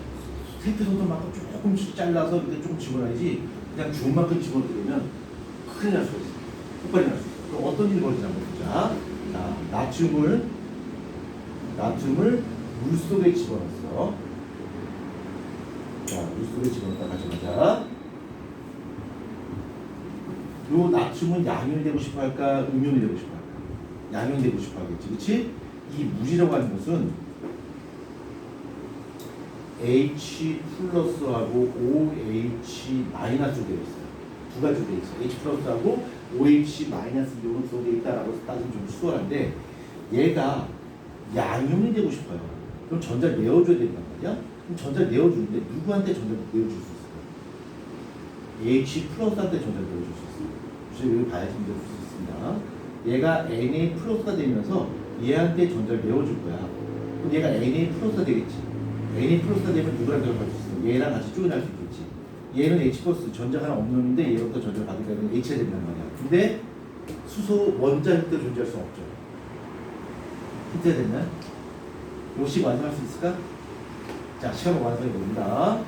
세트선만큼 조금씩 잘라서 이렇게 조금 집어넣어야지 그냥 줄 만큼 집어넣으면 큰일 날 수가 있어요. 폭발이 날 수 있어요. 그럼 어떤 일이 벌어지나 보자. 자, 나트륨을 물속에 집어넣었어. 자, 물속에 집어넣었다 가져가자. 요 나트륨은 양용이 되고 싶어 할까? 음용이 되고 싶어 할까? 양용이 되고 싶어 하겠지. 그치? 이 물이라고 하는 것은 H 플러스하고 OH 마이너스로 되어 있어요. 두 가지로 되어 있어요. H 플러스하고 OH 마이너스 이온으로 되어 있다라고 따지면 좀 수월한데 얘가 양용이 되고 싶어요. 그럼 전자를 내어줘야 된단 말이야? 그럼 전자를 내어주는데 누구한테 전자를 내어줄 수 있을까요? H 플러스한테 전자를 내어줄 수 있어요. 그래서 여기 봐야지 문제 풀 수 있습니다. 얘가 Na 플러스가 되면서 얘한테 전자를 내어줄 거야. 그럼 얘가 Na 플러스가 되겠지. Na 플러스가 되면 누구랑 전자를 받을 수 있어? 얘랑 같이 쪼개날 수 있겠지. 얘는 H 플러스 전자가 하나 없는 놈인데 얘로부터 전자를 받으니까 H가 된단 말이야. 근데 수소 원자 형태로 존재할 수 없죠. 힌트가 됐나요? 50 완성할 수 있을까? 자, 시간을 완성해 봅니다.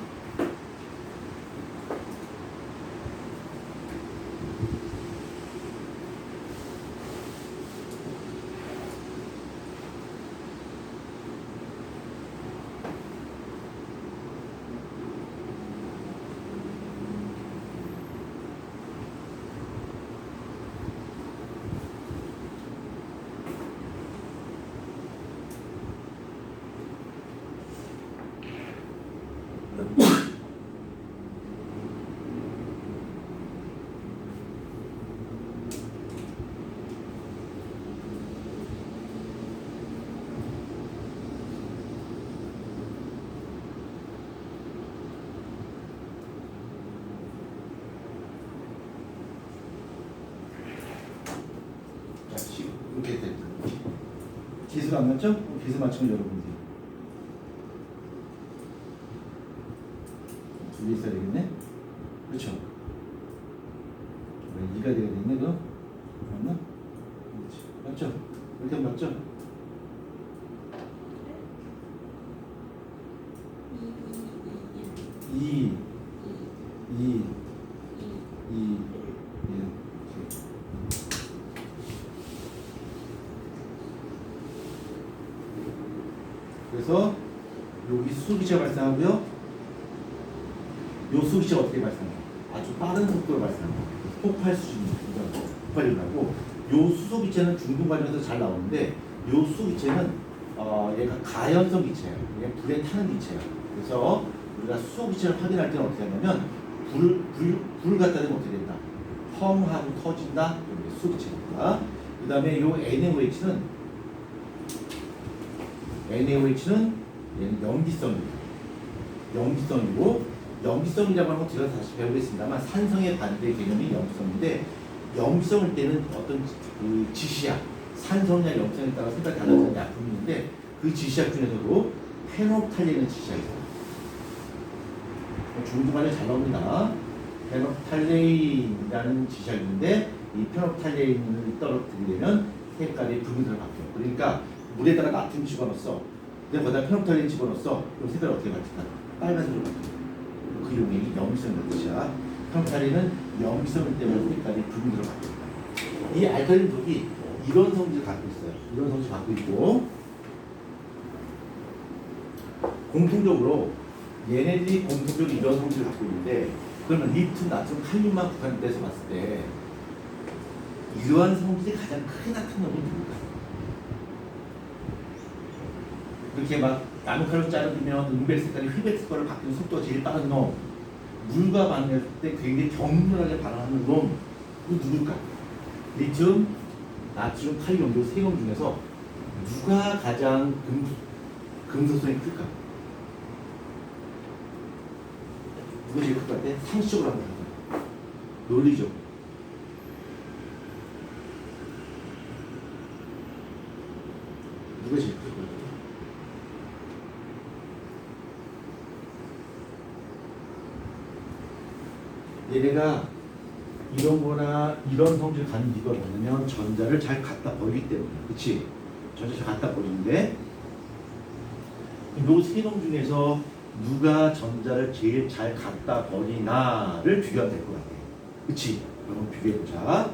이렇게 됩니다. 기수가 안 맞죠? 기수 맞추면 여러분들이 두 개 있어야 되겠네. 그렇죠? 2가 돼야 되겠네. 그럼 맞나? 그렇지. 맞죠? 이렇게 하면 맞죠? 이, 이, 이, 그래서 여기 수기체가 발생하고요. 요 수기체가 어떻게 발생해요? 아주 빠른 속도로 발생합니다. 폭발 수준입니다. 폭발이 나고 요 수소기체는 중등 과정에서 잘 나오는데 요 수소기체는 얘가 가연성 기체예요. 얘 불에 타는 기체예요. 그래서 우리가 수소기체를 확인할 때는 어떻게 하냐면 불을 갖다 대면 어떻게 된다? 펑 하고 터진다. 이게 수소기체입니다. 그 다음에 요 NaOH는 얘는 염기성입니다. 염기성이고 염기성이라고 하는 건 제가 다시 배우겠습니다만 산성의 반대 개념이 염기성인데 염기성일 때는 어떤 그 지시약 산성이나 염성에 따라 생각이 달라지는 약품이 있는데 그 지시약 중에서도 페놉탈렌이라는 지시약이 있어요. 중등반에 잘 나옵니다. 페놉탈렌이라는 지시약이 있는데 이 페놉탈렌을 떨어뜨리려면 색깔이 붉은색으로 바뀌어요. 그러니까 물에다가 나트륨 집어넣었어. 근데 거기다 페놉탈렌 집어넣었어. 그럼 색깔이 어떻게 바뀔까? 빨간색으로 바뀌어요. 그 용액이 염기성이라는 뜻이야. 페놉탈렌은 염기성 때문에 색깔이 붉은색으로 바뀝니다. 이 알칼린 독이 이런 성질을 갖고 있어요. 이런 성질을 갖고 있고 공통적으로 얘네들이 공통적으로 이런 성질을 갖고 있는데 그러면 리튬, 나트륨, 칼륨만 국한돼서 봤을 때 이러한 성질이 가장 크게 나타나는 건 누굴까? 그렇게 막 나무칼로 자르면 은백 색깔이 휘백 색깔로 바뀌는 속도가 제일 빠른 놈, 물과 반응했을 때 굉장히 격렬하게 반응하는 놈, 그 누굴까? 리튬, 나트륨, 칼륨 이 세 놈 중에서 누가 가장 금속성이 클까? 누가 제일 클 것 같아? 상식적으로 한번 해볼까요? 논리적. 누가 제일 클 것 같아? 얘네가 이런 거나 이런 성질을 갖는 이유가 뭐냐면 전자를 잘 갖다 버리기 때문에. 그치? 전자를 잘 갖다 버리는데 이 세 놈 중에서 누가 전자를 제일 잘 갖다 버리나를 비교하면 될 것 같아. 그치? 그럼 비교해보자.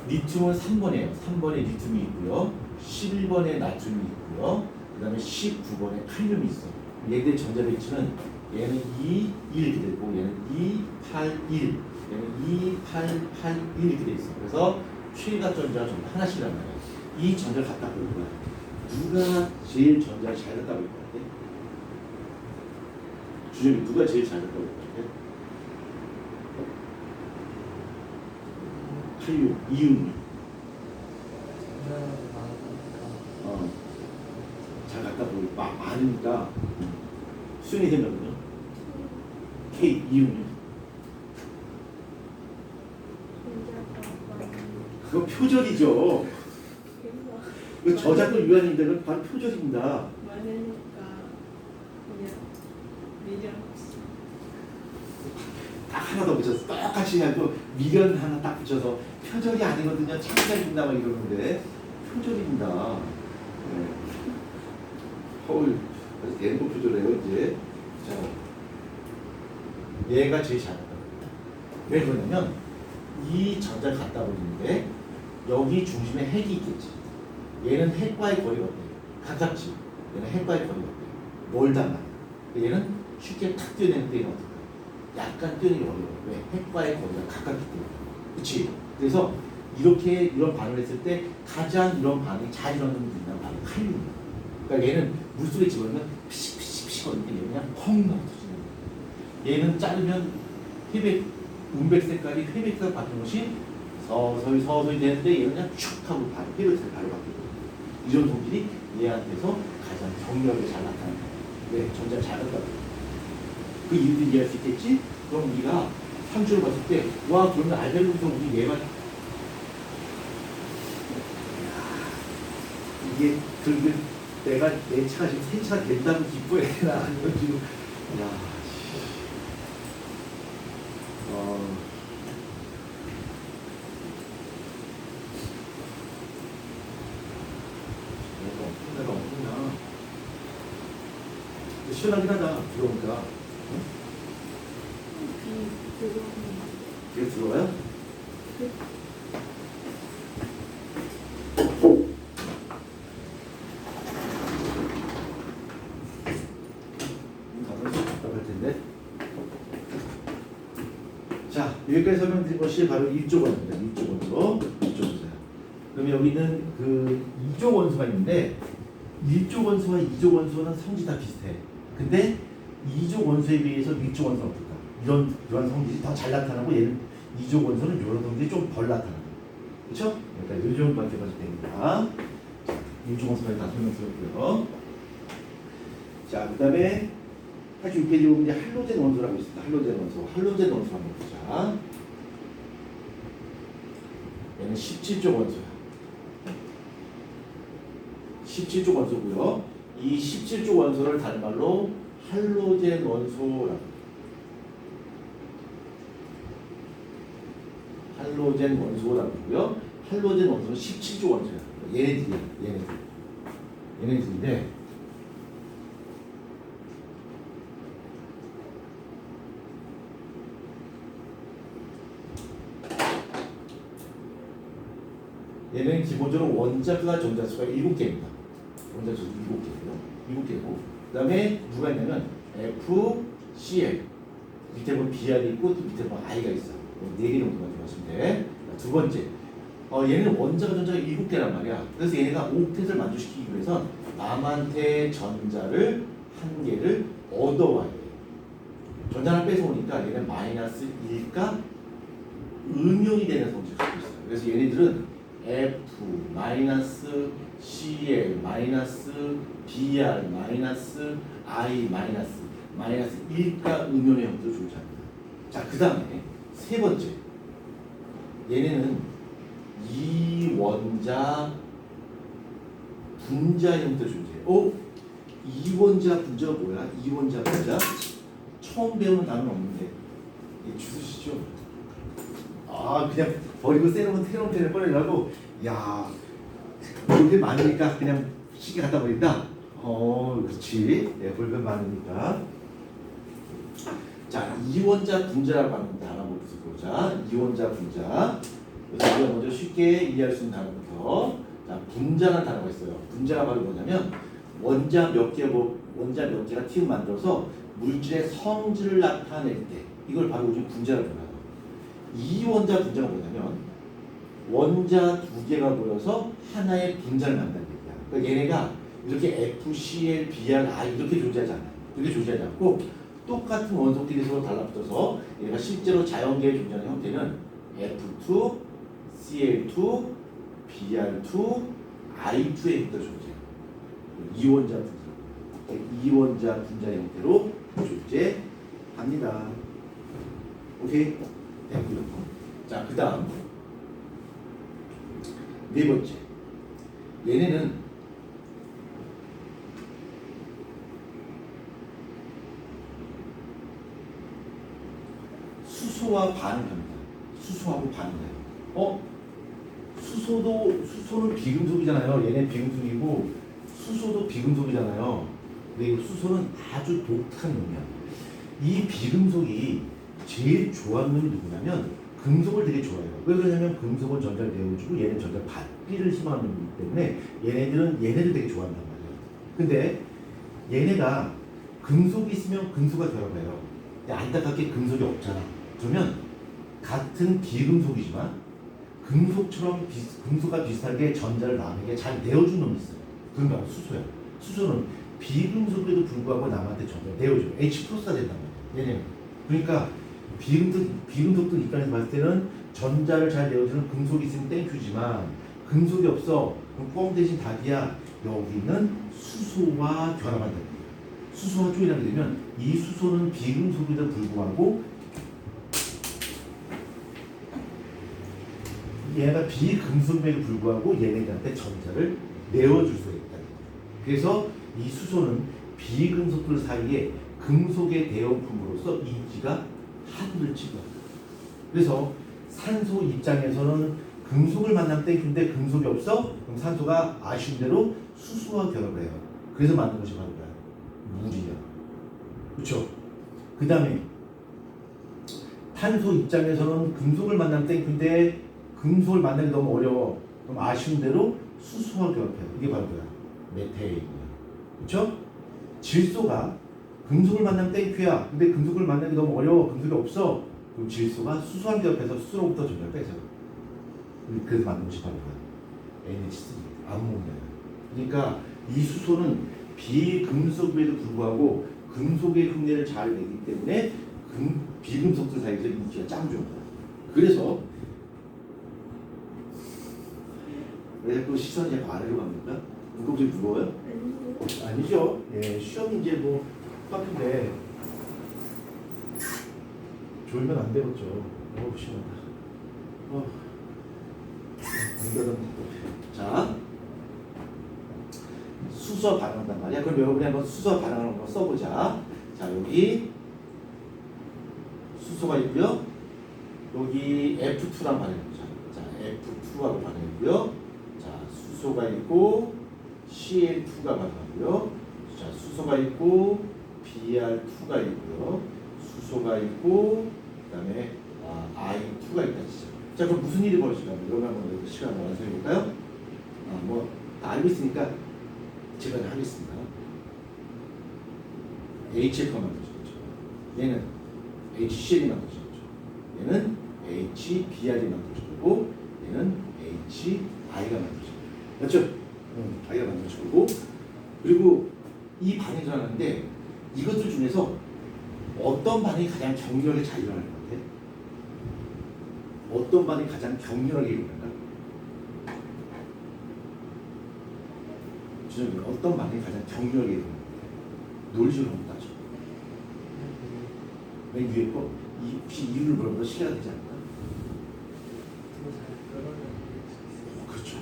리튬은 3번이에요. 3번에 리튬이 있고요. 11번에 나트륨이 있고요. 그 다음에 19번에 칼륨이 있어. 얘들의 전자 배치는 얘는 2, 1 이렇게 되고 얘는 2, 8, 1 얘는 2, 8, 8, 1 이렇게 돼 있어. 그래서 최각 전자가 전부 하나씩이란 말이야. 이 전자를 갖다 버릴 거야. 누가 제일 전자를 잘 갖다 버릴 것 같아? 주점이 누가 제일 잘 갖다 버릴 것 같아? 칼륨, 이윤이 잘 갖다 버리고 많으니까 수용이 되면요 K, 이윤이 그거 표절이죠. 그 저작권 위반인데 그건 바로 표절입니다. 많으니까 그냥 미련 없이 딱 하나 더 붙여서 똑같이 하고 미련 하나 딱 붙여서 표절이 아니거든요. 창작입니다 막 이러는데 표절입니다. 네. 허울 대놓고 표절해요 이제. 자, 얘가 제일 잘한다. 왜 그러냐면 이 전자를 갖다 버리는데 여기 중심에 핵이 있겠지. 얘는 핵과의 거리가 어때요? 가깝지. 얘는 핵과의 거리가 어때요? 멀단 말이야. 얘는 쉽게 탁 뛰어내는데 얘는 어떨까? 약간 뛰어내기 어려워요. 왜? 핵과의 거리가 가깝기 때문에. 그치? 그래서 이렇게 이런 반응을 했을 때 가장 이런 반응이 잘 일어나는 게 있는 바로 칼륨이에요. 그러니까 얘는 물속에 집어넣으면 피식피식 거리는데 얘는 그냥 펑 나고 터지는. 얘는 자르면 회백, 은백 색깔이 회백색 바뀌는 것이 서서히 되는데 얘는 그냥 슉 하고 바로 회백색 바로 바뀌고. 이런 성질이 얘한테서 가장 격렬하게 잘 나타난다. 왜? 전자를 잘 갖다 버려. 그 이유도 이해할 수 있겠지? 그럼 우리가 3주를 봤을 때, 와, 그러면 알베르 구성 우리 얘만 이게 그 내가 내 차가 지금 새 차가 된다고 기뻐해야 되나 아니면 지금 야 내가 없구나. 시원하긴 하다. 들어오니까. 이게 들어와요? 답답할 텐데. 자, 여기까지 설명드린 것이 바로 1조 원소입니다. 1조 원소. 1조 원소야. 그럼 여기는 그 2조 원소가 있는데 1조 원소와 2조 원소는 성질이 다 비슷해. 근데 2조 원소에 비해서 1조 원소는 어떨까? 이런 성질이 더 잘 나타나고 얘는 2조 원소는 이런 성질이 좀 덜 나타나고. 그렇죠? 그러니까 이 정도밖에 봐도 됩니다. 자, 1조 원소까지 다 설명드렸고요. 자, 그 다음에 86페이지 보면 이제 할로젠 원소라고 있습니다. 할로젠 원소. 할로젠 원소 한번 보자. 얘는 17조 원소야. 17조 원소고요. 이 17조 원소를 다른 말로 할로젠 원소라고. 할로젠 원소라고 하고요. 할로젠 원소는 17조 원소야. 얘네들인데 얘는 기본적으로 원자수가 전자수가 7개입니다. 원자수 7개고요. 7개고 그 다음에 누가 있냐면 FCl 밑에 보면 BR이 있고 또 밑에 보면 I가 있어. 4개 정도만 들어가시면 돼. 두 번째 얘는 원자가 전자가 7개란 말이야. 그래서 얘네가 옥텟을 만족시키기 위해서 남한테 전자를 1개를 얻어와야 돼. 전자를 뺏어오니까 얘는 마이너스 1가 음용이 되는 성질을 갖고 있어요. 그래서 얘네들은 F 마이너스 Cl 마이너스 Br 마이너스 I 마이너스 1가 음용의 형태로 존재합니다. 자, 그 다음에 세 번째 얘네는 이원자 분자 형태로 존재해요. 이원자 분자가 뭐야? 이원자 분자 처음 배우는 단어는 없는데 이게 주시죠? 그냥 버리고 세로면 테로는 꺼내려고 야 볼펜 많으니까 그냥 쉽게 갖다 버린다. 그렇지. 네, 볼펜 많으니까. 자, 이원자 분자라고 하는 단어부터 보자. 이원자 분자. 그래서 우리가 먼저 쉽게 이해할 수 있는 단어부터. 자, 분자라는 단어가 있어요. 분자가 바로 뭐냐면 원자 몇 개가 팀 만들어서 물질의 성질을 나타낼 때 이걸 바로 요즘 분자라고 해요. 이원자 분자가 뭐냐면 원자 2개가 모여서 하나의 분자를 만든다는 얘기야. 그러니까 얘네가 이렇게 FCl, Br, I 이렇게 존재하지 않아요. 이렇게 존재하지 않고 똑같은 원소끼리 서로 달라붙어서 얘가 실제로 자연계에 존재하는 형태는 F2, Cl2, Br2, I2의 형태로 존재해요. 이원자 분자. 이원자 분자 형태로 존재합니다. 오케이? 됐고요. 자, 그 다음 네 번째 얘네는 수소와 반응합니다. 수소하고 반응해요. 수소는 비금속이잖아요. 얘네 비금속이고 수소도 비금속이잖아요. 근데 이 수소는 아주 독특한 놈이야. 이 비금속이 제일 좋아하는 놈이 누구냐면 금속을 되게 좋아해요. 왜 그러냐면 금속은 전자를 내어주고 얘는 전자를 받기를 희망하는 거기 때문에 얘네들 되게 좋아한단 말이에요. 근데 얘네가 금속이 있으면 금속과 결합해요. 근데 안타깝게 금속이 없잖아. 그러면 같은 비금속이지만 금속과 비슷하게 전자를 남에게 잘 내어주는 놈이 있어요. 그건 바로 수소야. 수소는 비금속에도 불구하고 남한테 전자를 내어줘요. H+가 된단 말이에요. 얘네는. 그러니까 비금속들 입장에서 봤을 때는 전자를 잘 내어주는 금속이 있으면 땡큐지만 금속이 없어. 그럼 뻥 대신 답이야. 여기는 수소와 결합한다는 거예요. 수소와 조일하게 되면 이 수소는 비금속에도 불구하고 얘가 비금속에도 불구하고 얘네들한테 전자를 내어줄 수가 있다. 그래서 이 수소는 비금속들 사이에 금속의 대용품으로서 인지가 하늘치고. 그래서 산소 입장에서는 금속을 만나면 땡큐인데 금속이 없어? 그럼 산소가 아쉬운 대로 수소와 결합을 해요. 그래서 만든 것이 바로 뭐야? 물이야. 그렇죠? 그 다음에 탄소 입장에서는 금속을 만나면 땡큐인데 금속을 만나기 너무 어려워. 그럼 아쉬운 대로 수소와 결합해요. 이게 바로 뭐야? 메테인이야. 그렇죠? 질소가 금속을 만나면 땡큐야. 근데 금속을 만나기 너무 어려워. 금속이 없어. 그럼 질소가 수소랑 결합해서 수소로부터 전자를 빼서. 그래서 만든 것이 바로 뭐야? NH3, 암모니아야. 그러니까 이 수소는 비금속임에도 불구하고 금속의 흉내를 잘 내기 때문에 비금속들 사이에서 인기가 짱 좋은 거야. 그래서 왜 자꾸 시선이 자꾸 아래로 갑니까? 눈곱이 무거워요? 아니죠. 예, 시험 이제 뭐 똑같은데 졸면 안 되겠죠. 심하다. 자, 수소와 반응한단 말이야. 그럼 여러분이 한번 수소와 반응하는 거 써보자. 자, 여기 수소가 있고요. 여기 F2랑 반응해보자. 자, F2하고 반응했고요. 자, 수소가 있고 Cl2가 반응하고요. 자, 수소가 있고 Br2가 있고요. 수소가 있고 그다음에 I2가 있다. 자, 그럼 무슨 일이 벌어질까? 여러분 한번 시간 완성해 볼까요? 뭐 다 알고 있으니까 제가 하겠습니다. HF가 만들어지겠죠. 얘는 HCl이 만들어지겠죠. 얘는 HBr이 만들어지고 얘는 HI가 만들어지고. 맞죠? I가 만들어지고. 그리고 이 반응이 일어나는데 이것들 중에서 어떤 반응이 가장 격렬하게 잘 일어날 것 같아? 어떤 반응이 가장 격렬하게 일어날까? 주장님, 어떤 반응이 가장 격렬하게 일어날까? 논리적으로 한번 따져. 맨 위에 거? 혹시 이유를 물어보면 시간이 되지 않을까? 그렇죠.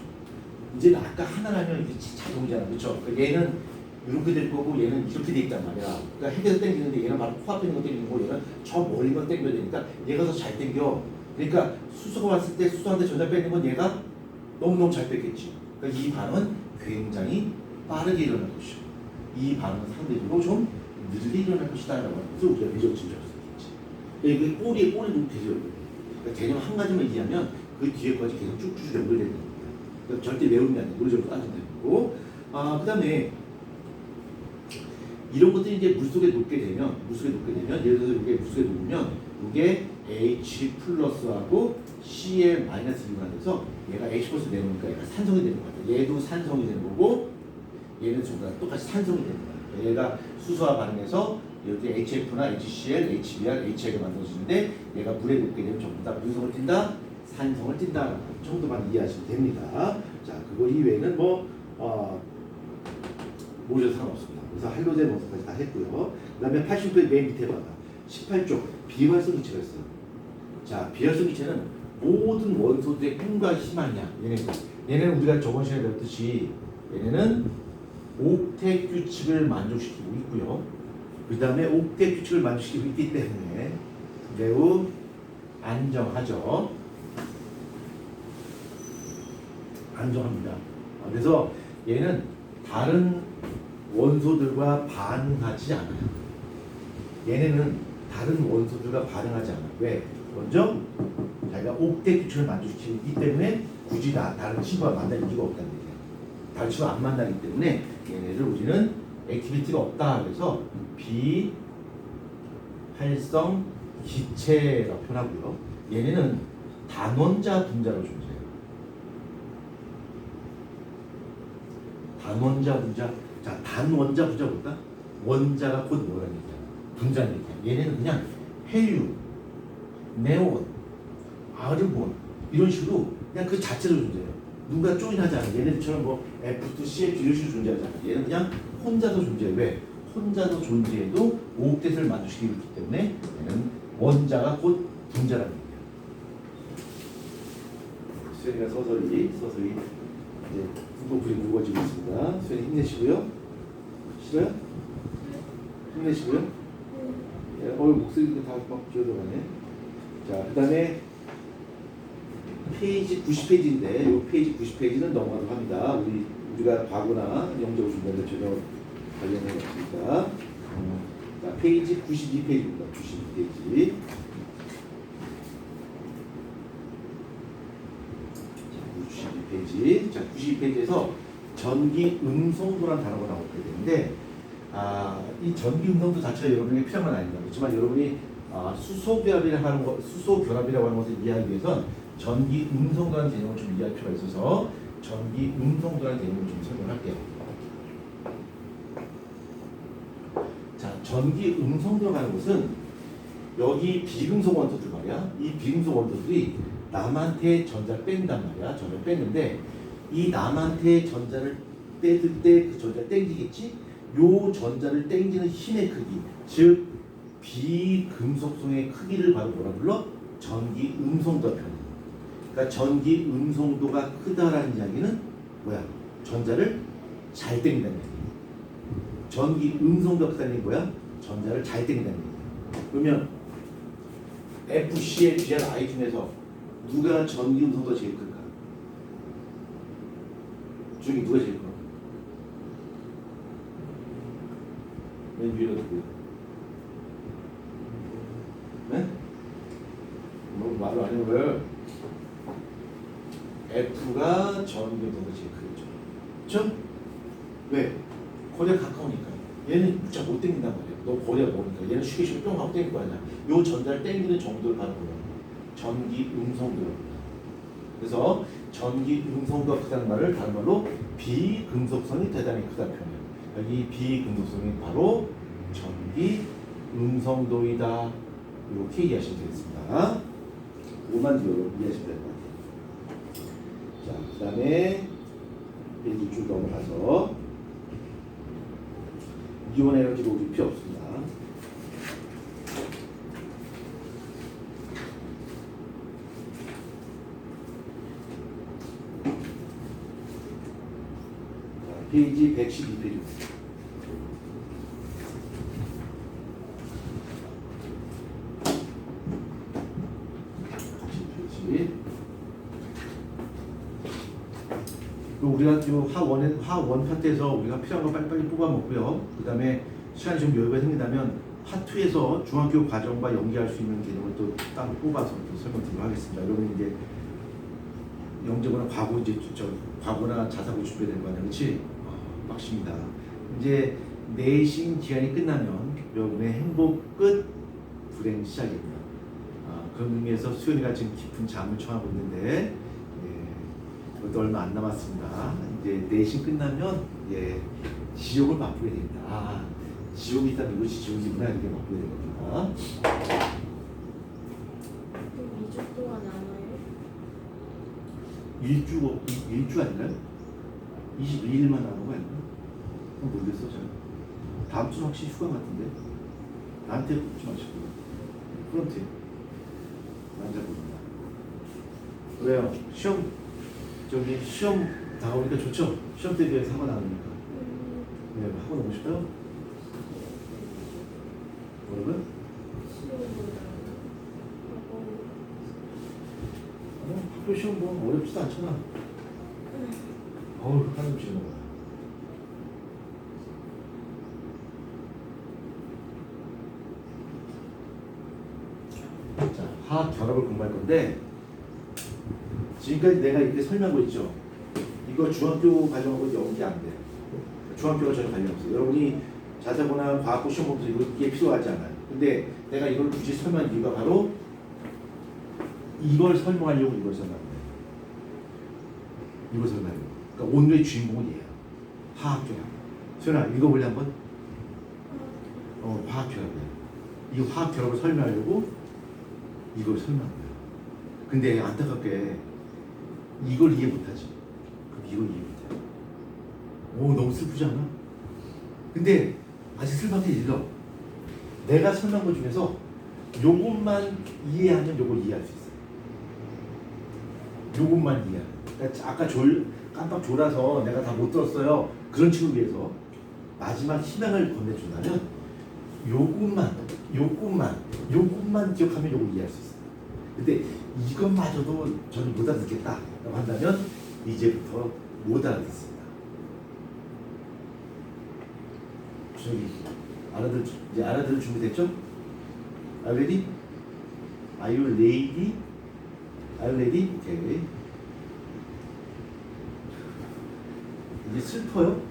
이제 아까 하나라면 이게 자동이잖아. 그렇죠? 그러니까 얘는 이렇게 될 거고 얘는 이렇게 돼 있단 말이야. 그러니까 헤드에서 당기는데 얘는 바로 코앞에 있는 거 당기는 거고 얘는 저 멀리 거 당겨야 되니까 얘가 더 잘 당겨. 그러니까 수소가 왔을 때 수소한테 전자 뺏는 건 얘가 너무너무 잘 뺐겠지. 그러니까 이 반응은 굉장히 빠르게 일어날 것이고 이 반응은 상대적으로 좀 느리게 일어날 것이다 라고 하면서 우리가 미적 진술할 수 있겠지. 이게 꼬리에 놓고 되죠. 그러니까 개념 한 가지만 이해하면 그 뒤에까지 계속 쭉쭉 연결되는 겁니다. 그러니까 절대 외우는 게 아니고 논리적으로 따지면 되고. 그 다음에 이런 것들이 이제 물속에 녹게 되면 예를 들어서 이게 물속에 녹으면 이게 H 플러스하고 Cl 마이너스 이온이 돼서 얘가 H 플러스 내놓으니까 얘가 산성이 되는 거야. 얘도 산성이 되는 거고 얘는 전부 다 똑같이 산성이 되는 거야. 얘가 수소와 반응해서 이렇게 HF나 HCl, HBr, HI가 만들어지는데 얘가 물에 녹게 되면 전부 다 무성을 띈다, 산성을 띈다 정도만 이해하시면 됩니다. 자, 그거 이외에는 모르셔도 상관없습니다. 그래서 할로젠 원소까지 다 했고요. 그 다음에 80회 맨 밑에 봐봐. 18쪽 비활성 기체가 있어요. 자, 비활성 기체는 모든 원소들의 꿈과 희망이야. 얘네는 우리가 저번 시간에 배웠듯이 얘네는 옥텟 규칙을 만족시키고 있고요. 그 다음에 옥텟 규칙을 만족시키고 있기 때문에 매우 안정하죠. 안정합니다. 그래서 얘는 다른 원소들과 반응하지 않아요. 얘네는 다른 원소들과 반응하지 않아요. 왜? 먼저 자기가 옥텟 규칙을 만족시키고 있기 때문에 굳이 다른 친구와 만날 이유가 없다는 얘기예요. 다른 친구가 안 만나기 때문에 얘네를 우리는 액티비티가 없다 그래서 비활성 기체라고 표현하고요. 얘네는 단원자 분자로 존재해요. 단원자 분자. 자, 단원자 분자 볼까? 원자가 곧 뭐라는 얘기야? 분자는 얘기야. 얘네는 그냥 헬륨, 네온, 아르곤 이런 식으로 그냥 그 자체로 존재해요. 누가 조인하지 않아. 얘네들처럼 뭐 F2, CH 이런 식으로 존재하지 않아. 얘는 그냥 혼자서 존재해. 왜? 혼자서 존재해도 옥텟을 만족시키고 있기 때문에 얘는 원자가 곧 분자라는 얘기야. 수현이가 서서히 이제 분포풀이 무거워지고 있습니다. 수현이 힘내시고요. 싫어요? 힘내시고요. 예, 목소리도 다막 기어들어가네. 자, 그 다음에 페이지 90페이지인데 이 페이지 90페이지는 넘어가도록 합니다. 우리가 과거나 영적으로 준비하는 전혀 관련이 없습니다. 자, 페이지 92페이지입니다. 92페이지. 자, 92페이지에서 전기 음성도라는 단어가 나오게 되는데, 이 전기 음성도 자체가 여러분에게 필요한 건 아닙니다. 그렇지만 여러분이 수소결합이라고 하는 것을 이해하기 위해선 전기 음성도라는 개념을 좀 이해할 필요가 있어서 전기 음성도라는 개념을 좀 설명할게요. 자, 전기 음성도라고 하는 것은 여기 비금속 원소들 말이야. 이 비금속 원소들이 남한테 전자를 뺀단 말이야. 전자를 뺐는데 이 남한테 전자를 뺐을 때 그 전자를 땡기겠지? 요 전자를 땡기는 힘의 크기, 즉 비금속성의 크기를 바로 뭐라 불러? 전기 음성도 표현. 그러니까 전기 음성도가 크다라는 이야기는 뭐야? 전자를 잘 땡긴다는 얘기야. 전기 음성도가 크다는 얘기는 뭐야? 전자를 잘 땡긴다는 얘기야. 그러면 FCL, GR, I 중에서 누가 전기 음성도가 제일 클까? 중에 누가 제일 커? 맨 위로 누구야? 네? 뭐 말을 안 해요. 왜? F가 전기 음성도가 제일 크겠죠. 그렇죠? 왜? 거리가 가까우니까. 얘는 진짜 못 땡긴단 말이야. 너 거리가 머니까 얘는 쉽게 뿅 하고 땡길 거 아니야. 요 전자를 땡기는 정도를 바로 뭐야? 전기 음성도라고 합니다. 그래서 전기 음성도가 크다는 말을 다른 말로 비금속성이 대단히 크다는 표현이에요. 여기 비금속성이 바로 전기 음성도이다. 이렇게 이해하시면 되겠습니다. 그것만 이해하시면 될 것 같아요. 자, 그 다음에 페이지 쭉 넘어가서 이온 에너지로 우리 필요 없습니다. 페이지 112페이지. 우리가 하원 파트에서 우리가 필요한 거 빨리빨리 뽑아 먹고요. 그 다음에 시간이 좀 여유가 생긴다면 파트에서 중학교 과정과 연계할 수 있는 개념을 또 따로 뽑아서 또 설명드리도록 하겠습니다. 여러분 이제 영적으로는 과거나 자사고 준비해야 되는 거 아니야, 그렇지? 빡십니다. 이제 내신 기간이 끝나면 여러분의 행복 끝, 불행 시작입니다. 그런 의미에서 수연이가 지금 깊은 잠을 청하고 있는데 그것도 얼마 안 남았습니다. 이제 내신 끝나면 지옥을 맛보게 됩니다. 지옥이 있다면 이것이 지옥이구나 이렇게 맛보게 됩니다. 2주 동안 남아요. 일주 아닌가요? 22일만 남은 거 아닌가? 모르겠어. 잘. 다음 주는 확실히 휴가 같은데. 나한테 묻지 마시고. 프런트. 남자 보입니다. 왜요? 시험 다가오니까 좋죠? 시험 대비해서 하고 나가니까. 네, 하고 너무 싶어요? 뭐라고요? 학교 시험 뭐 어렵지도 않잖아. 하는 지는 거야. 자, 화학 결합을 공부할 건데 지금까지 내가 이렇게 설명하고 있죠. 이거 중학교 과정하고 연계 안 돼요. 중학교가 전혀 관련 없어요. 여러분이 자사고나 과학고 시험 보면서 이게 필요하지 않아요. 근데 내가 이걸 굳이 설명한 이유가 바로 이걸 설명하려고 이걸 설명한 거예요. 이걸 설명하려고. 그러니까 오늘의 주인공은 얘야. 화학결합. 소연아 읽어볼래 한번? 화학결합이야. 이 화학결합을 설명하려고 이걸 설명한 거야. 근데 안타깝게 이걸 이해 못하지. 그럼 이걸 이해 못해. 너무 슬프지 않아? 근데 아직 슬프게 읽어. 내가 설명한 것 중에서 요것만 이해하면 요걸 이해할 수 있어. 요것만 이해하면. 그러니까 아까 깜빡 졸아서 내가 다 못 들었어요. 그런 친구 위해서 마지막 희망을 건네준다면 요것만 기억하면 요걸 이해할 수 있어요. 근데 이것마저도 저는 못 알아듣겠다라고 한다면 이제부터 못 알아듣습니다. 저기 이제 알아들을 준비됐죠? Are you ready? Are you ready? Are you ready? 오케이. 이게 슬퍼요?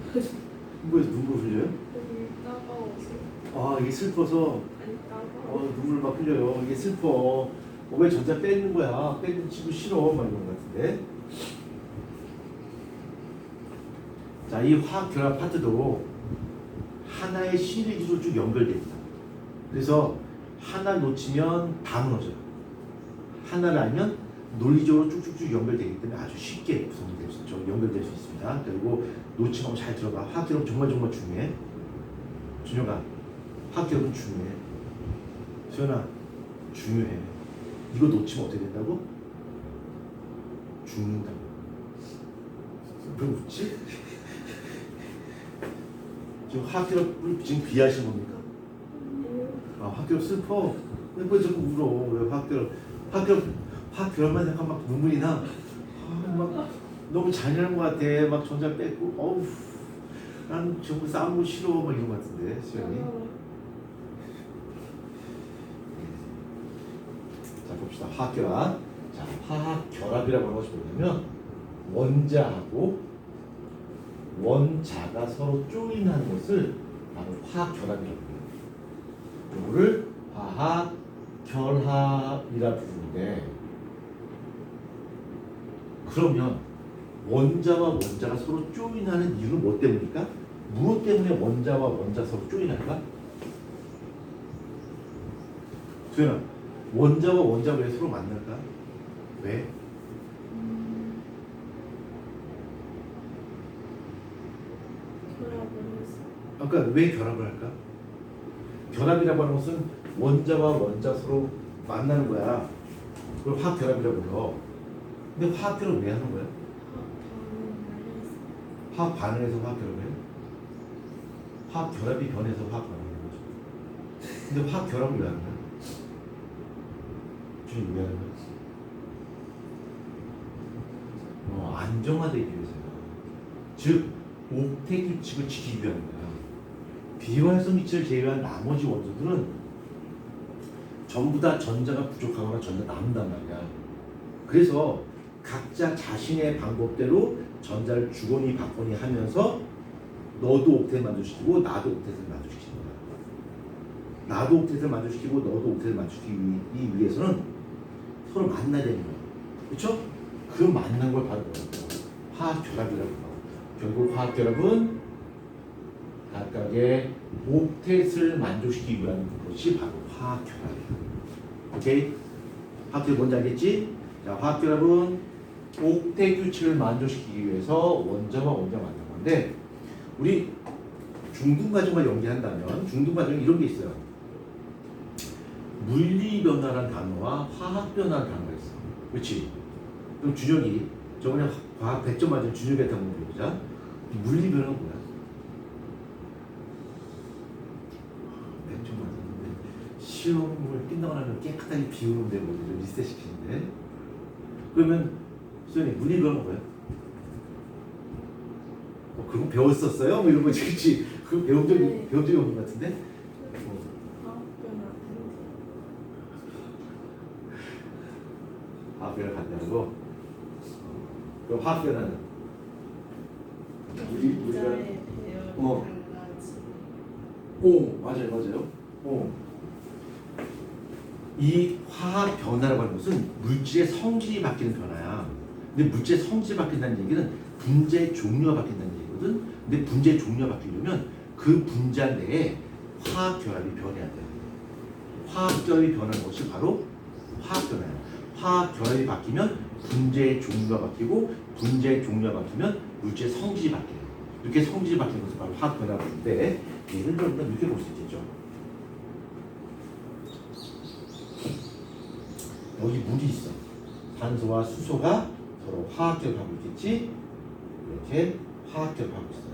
눈물에서 눈물 흘려요? 여기 따가워서. 아 이게 슬퍼서 아니 따가워. 눈물 막 흘려요. 이게 슬퍼. 왜 전자 뺏는 거야? 뺏는 친구 싫어. 막 이런 거 같은데. 자, 이 화학 결합 파트도 하나의 심리 기술로 쭉 연결됩니다. 그래서 하나 놓치면 다 무너져요. 하나를 알면 논리적으로 쭉쭉쭉 연결되기 때문에 아주 쉽게 구성이 될 수 있죠. 연결될 수 있습니다. 그리고 놓치면 잘 들어가. 화학 결합은 정말 중요해. 준혁아, 화학 결합은 중요해. 수연아, 중요해. 이거 놓치면 어떻게 된다고? 죽는다고. 왜 웃지? 지금 화학 결합을 지금 비하하시는 겁니까? 아, 화학 결합 슬퍼. 왜 자꾸 울어? 왜 화학 결합만 생각하면 막 눈물이 나. 아, 막 너무 잔인한 것 같아. 막 전자 뺏고, 어우, 난 정말 싸우는 거 싫어. 막 이런 것 같은데, 수연이. 자, 봅시다. 화학 결합. 자, 화학 결합이라고 하는 것이 뭐냐면 원자하고 원자가 서로 조인하는 것을 바로 화학 결합이라고 해요. 이거를 화학 결합이라 부르는데, 그러면 원자와 원자가 서로 조인하는 이유는 뭐 때문일까? 무엇 때문에 원자와 원자 서로 조인할까? 수연아, 원자와 원자가 왜 서로 만날까? 왜? 결합을 했어. 아까 왜 결합을 할까? 결합이라고 하는 것은 원자와 원자 서로 만나는 거야. 그걸 화학 결합이라고 불러. 근데 화학 결합을 왜 하는 거야? 화학 반응해서 화학 결합을 해? 화학 결합이 변해서 화학 반응을 하는 거죠. 근데 화학 결합을 왜 하는 거야? 지금 왜 하는 거야? 안정화되기 위해서야. 즉 옥텟 규칙을 지키기 위한 거야. 비활성 이치를 제외한 나머지 원소들은 전부 다 전자가 부족하거나 전자 남는단 말이야. 그래서 각자 자신의 방법대로 전자를 주거니 받거니 하면서 너도 옥텟을 만족시키고 나도 옥텟을 만족시키는 거야. 나도 옥텟을 만족시키고 너도 옥텟을 만족시키기 위해서는 서로 만나야 되는 거야. 그렇죠? 그 만난 걸 바로 화학 결합이라고 해요. 결국 화학 결합은 각각의 옥텟을 만족시키기 위한 것이 바로 화학 결합이에요. 오케이? 화학 결합 뭔지 알겠지? 자, 화학 결합은 옥텟 규칙을 만족시키기 위해서 원자와 원자가 만든 건데, 우리 중등 과정과 연계한다면 중등 과정에 이런 게 있어요. 물리 변화라는 단어와 화학 변화라는 단어가 있어. 그렇지? 그럼 준혁이 저번에 과학 100점 맞은 준혁이한테 한번 물어보자. 물리 변화는 뭐야? 100점 맞았는데 시험을 끝나고 나면 깨끗하게 비우는데 뭐 리셋 시키는데. 그러면 수현이 물리 변화는 뭐야? 그거 배웠었어요? 뭐 이런 거지, 그렇지? 그거 배운 적이 없는 것 같은데? 화학 변화 간다고? 그럼 화학 변화는? 우리가 자의 배열 달라지. 오, 맞아요. 이 화학 변화라고 하는 것은 물질의 성질이 바뀌는 변화야. 근데 물질의 성질이 바뀐다는 얘기는 분자의 종류가 바뀐다는 얘기거든. 근데 분자의 종류가 바뀌려면 그 분자 내에 화학 결합이 변해야 돼. 화학 결합이 변하는 것이 바로 화학 변화야. 화학 결합이 바뀌면 분자의 종류가 바뀌고, 분자의 종류가 바뀌면 물질의 성질이 바뀌어요. 이렇게 성질이 바뀌는 것을 바로 화학 변화라고 하는데, 예를 들면 이렇게 볼 수 있겠죠. 여기 물이 있어. 산소와 수소가 서로 화학 결합하고 있겠지. 이렇게 화학 결합하고 있어요.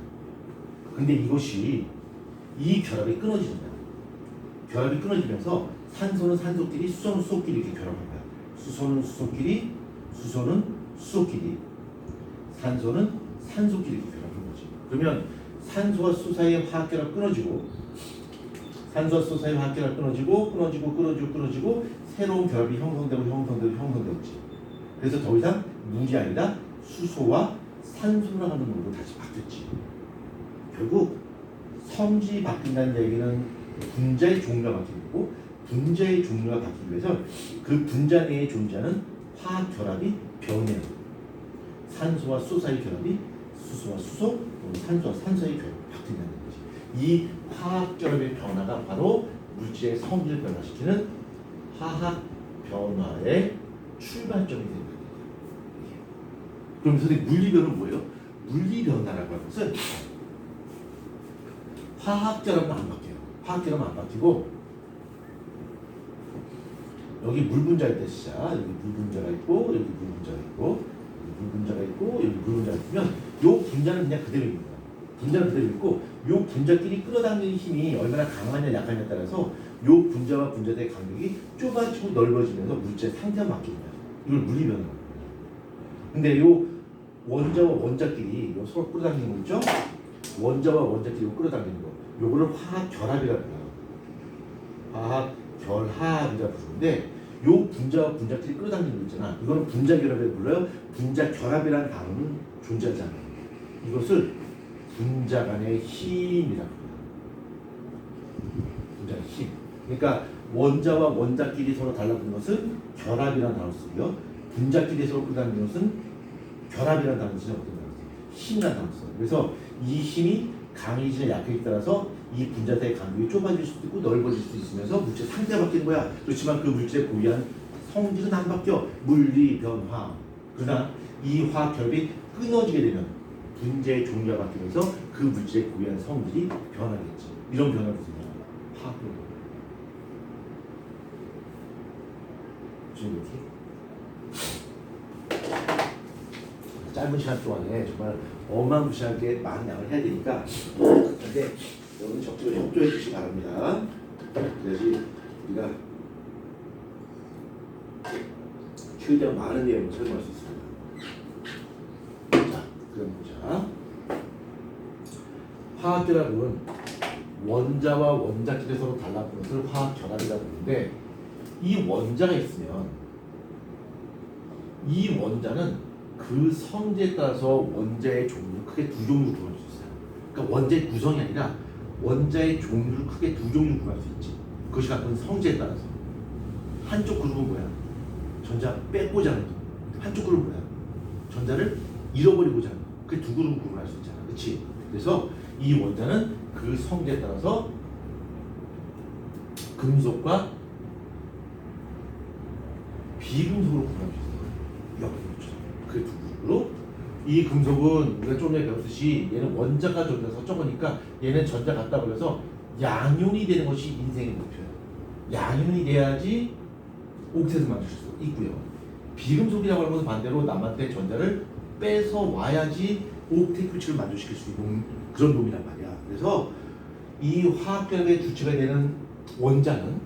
근데 이것이 이 결합이 끊어집니다. 결합이 끊어지면서 산소는 산소끼리, 수소는 수소끼리 이렇게 결합합니다. 수소는 수소끼리, 수소는 수소끼리, 산소는 산소끼리 이렇게 결합하는 거지. 그러면 산소와 수소 사이의 화학 결합 끊어지고, 산소와 수소 사이의 화학 결합 끊어지고 새로운 결합이 형성되지. 그래서 더 이상 물이 아니라 수소와 산소라고 하는 걸로 다시 바뀌었지. 결국 성질이 바뀐다는 얘기는 분자의 종류가 바뀌는 거고, 분자의 종류가 바뀌기 위해서 그 분자 내에 존재하는 화학 결합이 변해요. 산소와 수소 사이 결합이 수소와 수소, 산소와 산소 사이 결합이 바뀐다는 거지. 이 화학 결합의 변화가 바로 물질의 성질을 변화시키는 화학 변화의 출발점이 됩니다. 그럼 선생님 물리변은 뭐예요? 물리변화라고 하는 것은 화학 결합은 안 바뀌어요. 화학 결합은 안 바뀌고, 여기 물 분자일 때 시작, 여기 물 분자가 있고, 여기 물 분자가 있고, 여기 물 분자가 있고, 여기 물 분자가 있으면 요 분자는 그냥 그대로입니다. 분자는 그대로 있고, 요 분자끼리 끌어당기는 힘이 얼마나 강하냐 약하냐에 따라서 요 분자와 분자 사이의 간격이 좁아지고 넓어지면서 물질의 상태가 바뀝니다. 이걸 물리변화라고 합니다. 근데 요 원자와 원자끼리 요 서로 끌어당기는 거 있죠? 원자와 원자끼리 끌어당기는 거, 요거를 화학 결합이라고 해요. 화학 결합이라고 부르는데, 요 분자와 분자끼리 끌어당기는 거 있잖아. 이거는 분자 결합이라고 불러요. 분자 결합이라는 단어는 존재하지 않아요. 이것을 분자 간의 힘이라고 해요. 분자 간의 힘. 그러니까 원자와 원자끼리 서로 달라붙는 것은 결합이라는 단어를 쓰고요. 분자끼리 서로 끌어당기는 것은 결합이라는 단어를 쓰죠. 힘이라는 단어를 써요. 그래서 이 힘이 강해지냐 약해지에 따라서 이 분자 사이의 간격이 좁아질 수도 있고 넓어질 수도 있으면서 물질의 상태가 바뀌는 거야. 그렇지만 그 물질의 고유한 성질은 안 바뀌어. 물리 변화. 그러나 이 화학 결합이 끊어지게 되면 분자의 종류가 바뀌면서 그 물질의 고유한 성질이 변하겠지. 이런 변화를 무슨 말이야? 화학 결합. 지금 이렇게 짧은 시간 동안에 정말 어마무시하게 많은 양을 해야 되니까, 근데 여러분 적극적으로 협조해 주시기 바랍니다. 그래야지 우리가 최대한 많은 내용을 설명할 수 있습니다. 자, 그럼 보자. 화학 결합은 원자와 원자끼리 서로 달라붙는 것을 화학 결합이라고 부르는데, 이 원자가 있으면 이 원자는 그 성질에 따라서 원자의 종류를 크게 두 종류로 구분할 수 있어요. 그러니까 원자의 구성이 아니라 원자의 종류를 크게 두 종류로 구분할 수 있지. 그것이 갖는 성질에 따라서. 한쪽 그룹은 뭐야? 전자 뺏고자 하는 거. 한쪽 그룹은 뭐야? 전자를 잃어버리고자 하는 거. 그게 두 그룹을 구분할 수 있잖아. 그렇지? 그래서 이 원자는 그 성질에 따라서 금속과 비금속으로 구분할 수 있어요. 그 두 그룹으로. 이 금속은 우리가 좀 전에 배웠듯이 얘는 원자가 좁아서 적으니까 얘는 전자 같다 그래서 양이온이 되는 것이 인생의 목표예요. 양이온이 돼야지 옥텟을 만들 수 있고요. 비금속이라고 하는 것은 반대로 남한테 전자를 뺏어 와야지 옥텟 규칙을 만족시킬 수 있는 그런 놈이란 말이야. 그래서 이 화학결합의 주체가 되는 원자는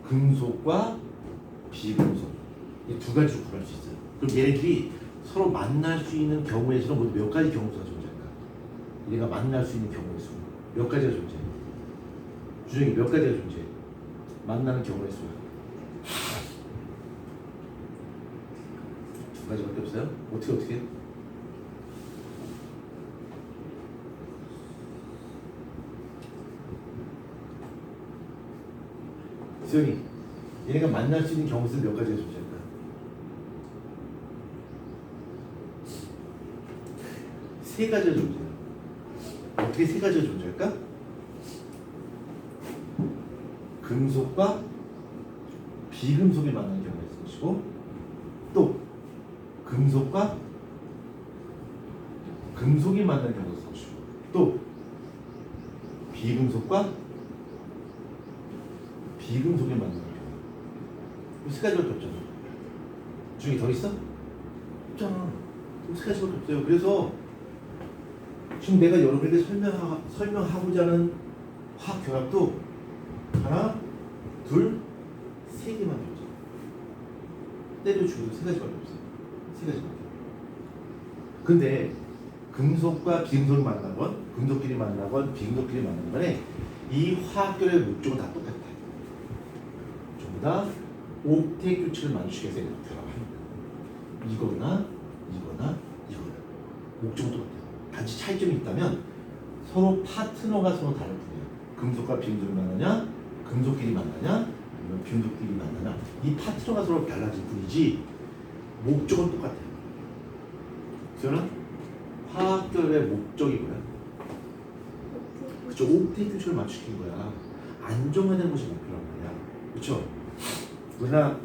금속과 비금속 이 두 가지로 구분할 수 있어요. 그럼 얘네들이 서로 만날 수 있는 경우의 수는 모두 몇 가지 경우가 존재할까? 얘가 만날 수 있는 경우의 수 몇 가지가 존재해? 주정이 몇 가지가 존재해? 만나는 경우의 수가 두 가지밖에 없어요? 어떻게? 수영이 얘네가 만날 수 있는 경우 수는 몇 가지가 존재할까? 세 가지가 존재해요. 어떻게 세 가지가 존재할까? 금속과 비금속이 만나는 경우가 있을 것이고, 또 금속과 금속이 만나는 경우가 있을 것이고, 또 비금속과 비금속이 만나는 경우. 세 가지밖에 없잖아. 중에 더 있어? 없잖아. 세 가지밖에 없어요. 그래서 지금 내가 여러분에게 설명하고자 하는 화학 결합도 하나, 둘, 세 개만 되죠. 때려 죽여도 세 가지밖에 없어요. 세 가지밖에. 근데 금속과 비금속이 만나건, 금속끼리 만나건, 비금속끼리 만나건 간에 이 화학 결합의 목적은 다 똑같아요. 전부 다 옥텟 규칙을 맞추기 위해서 결합합니다. 이거나 이거나 이거나 목적은 똑같아요. 단지 차이점이 있다면 서로 파트너가 서로 다를 뿐이에요. 금속과 비금속이 만나냐, 금속끼리 만나냐, 아니면 비금속끼리 만나냐, 이 파트너가 서로 달라질 뿐이지 목적은 똑같아요. 그러나 화학결의 목적이 뭐야? 그쵸, 옥텟 규칙을 맞추는 거야. 안정화되는 것이 목표란 말이야. 그쵸? 그러나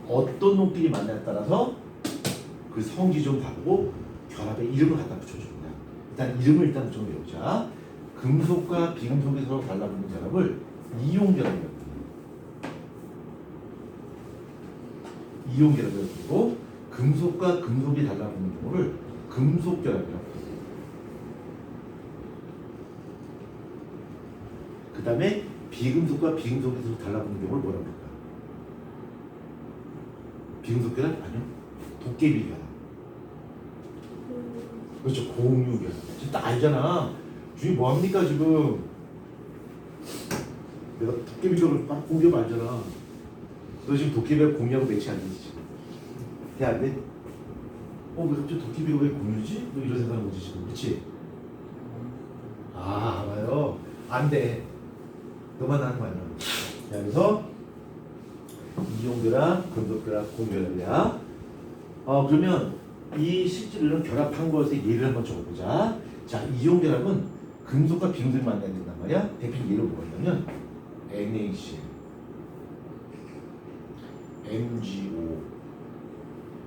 어떤 놈끼리 만나에 따라서 그 성질이 좀 다르고 결합의 이름을 갖다 붙여주는 거야. 일단 이름을 일단 좀 외우자. 금속과 비금속이 서로 달라붙는 결합을 이용결합이라고 해요. 이용결합이라고 부르고 금속과 금속이 달라붙는 경우를 금속결합이라고 해요. 그 다음에 비금속과 비금속이 서로 달라붙는 경우를 뭐라고 할까? 비금속 결합? 아니요. 도깨비 결합. 그렇죠. 공유 결합. 지금 딱 알잖아. 주인 뭐합니까 지금? 내가 도깨비 결합을 딱 공유하면 알잖아. 너 지금 도깨비가 공유하고 매치 안 되지 지금. 돼 안 돼? 왜 갑자기 도깨비가 왜 공유지? 너 이런 생각하는 거지 지금. 그렇지? 아 알아요. 안 돼. 너만 하는 거 아니야. 자, 그래서 이용결합, 금속결합, 공결합이야. 그러면 이 실제로 이런 결합한 것의 예를 한번 적어보자. 자, 이용결합은 금속과 비금속이 만나야 된단 말이야. 대표 예로 뭐가 있냐면 NaCl, MgO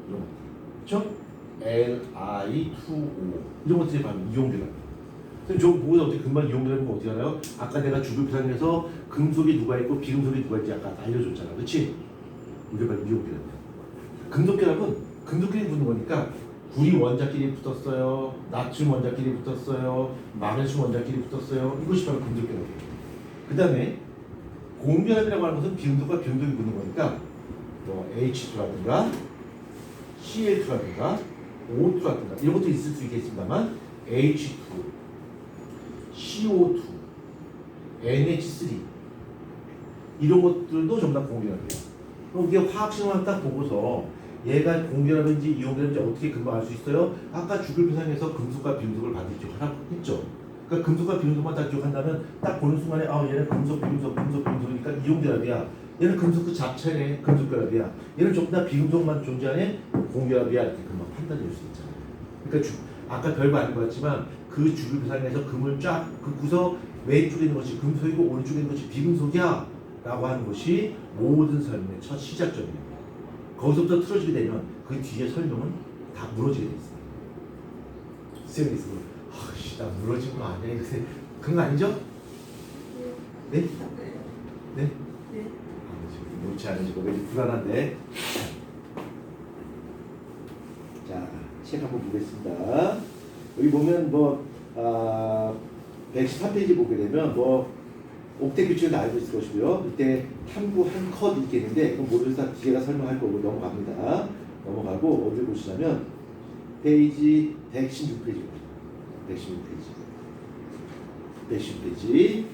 이런 것, 그렇죠? Li2O 이런 것들이 바로 이용결합이야. 저거 보고서 어떻게 금방 이용되는 거 어떻게 알아요? 아까 내가 주급상에서 금속이 누가 있고 비금속이 누가 있지 아까 알려줬잖아, 그렇지? 이게 바로 이용결합이야. 금속결합은 금속끼리 붙는 거니까 구리 원자끼리 붙었어요, 나트륨 원자끼리 붙었어요, 마그네슘 원자끼리 붙었어요. 이것이 바로 금속결합이에요. 그 다음에 공결합이라고 하는 것은 비금속과 비금속이 붙는 거니까 뭐 H2라든가 Cl2라든가 O2라든가 이런 것도 있을 수 있겠습니다만 H2, CO2, NH3 이런 것들도 전부 다 공결합이에요. 그럼 이게 화학식만 딱 보고서 얘가 공결합인지 이용결합인지 어떻게 금방 알 수 있어요? 아까 주글비상에서 금속과 비금속을 반드시 기억하라고 했죠. 그러니까 금속과 비금속만 딱 기억한다면 딱 보는 순간에 얘는 금속, 비금속, 금속, 비금속이니까 이용결합이야. 얘는 금속 그 자체네, 금속결합이야. 얘는 전부 다 비금속만 존재하네, 공결합이야. 이렇게 금방 판단될 수 있잖아요. 그러니까 아까 별거 아닌 것 같지만 그 주글비상에서 금을 쫙 긋고서 왼쪽에 있는 것이 금속이고 오른쪽에 있는 것이 비금속이야 라고 하는 것이 모든 설명의 첫 시작점입니다. 거기서부터 틀어지게 되면 그 뒤에 설명은 다 무너지게 돼 있어요. 쌤이 있어. 나 무너진 거 아니야? 이렇게 그런 거 아니죠? 네? 네? 네. 지금 옳지 않으시고 왠지 불안한데. 자, 책 한번 보겠습니다. 여기 보면 113페이지 보게 되면 옥텟 규칙을 다 알고 있을 것이고요. 이때 탐구 한 컷 있겠는데 그럼 모두 다 뒤에가 설명할 거고 넘어갑니다. 넘어가고 어디를 보시냐면 페이지 116페이지입니다. 116페이지.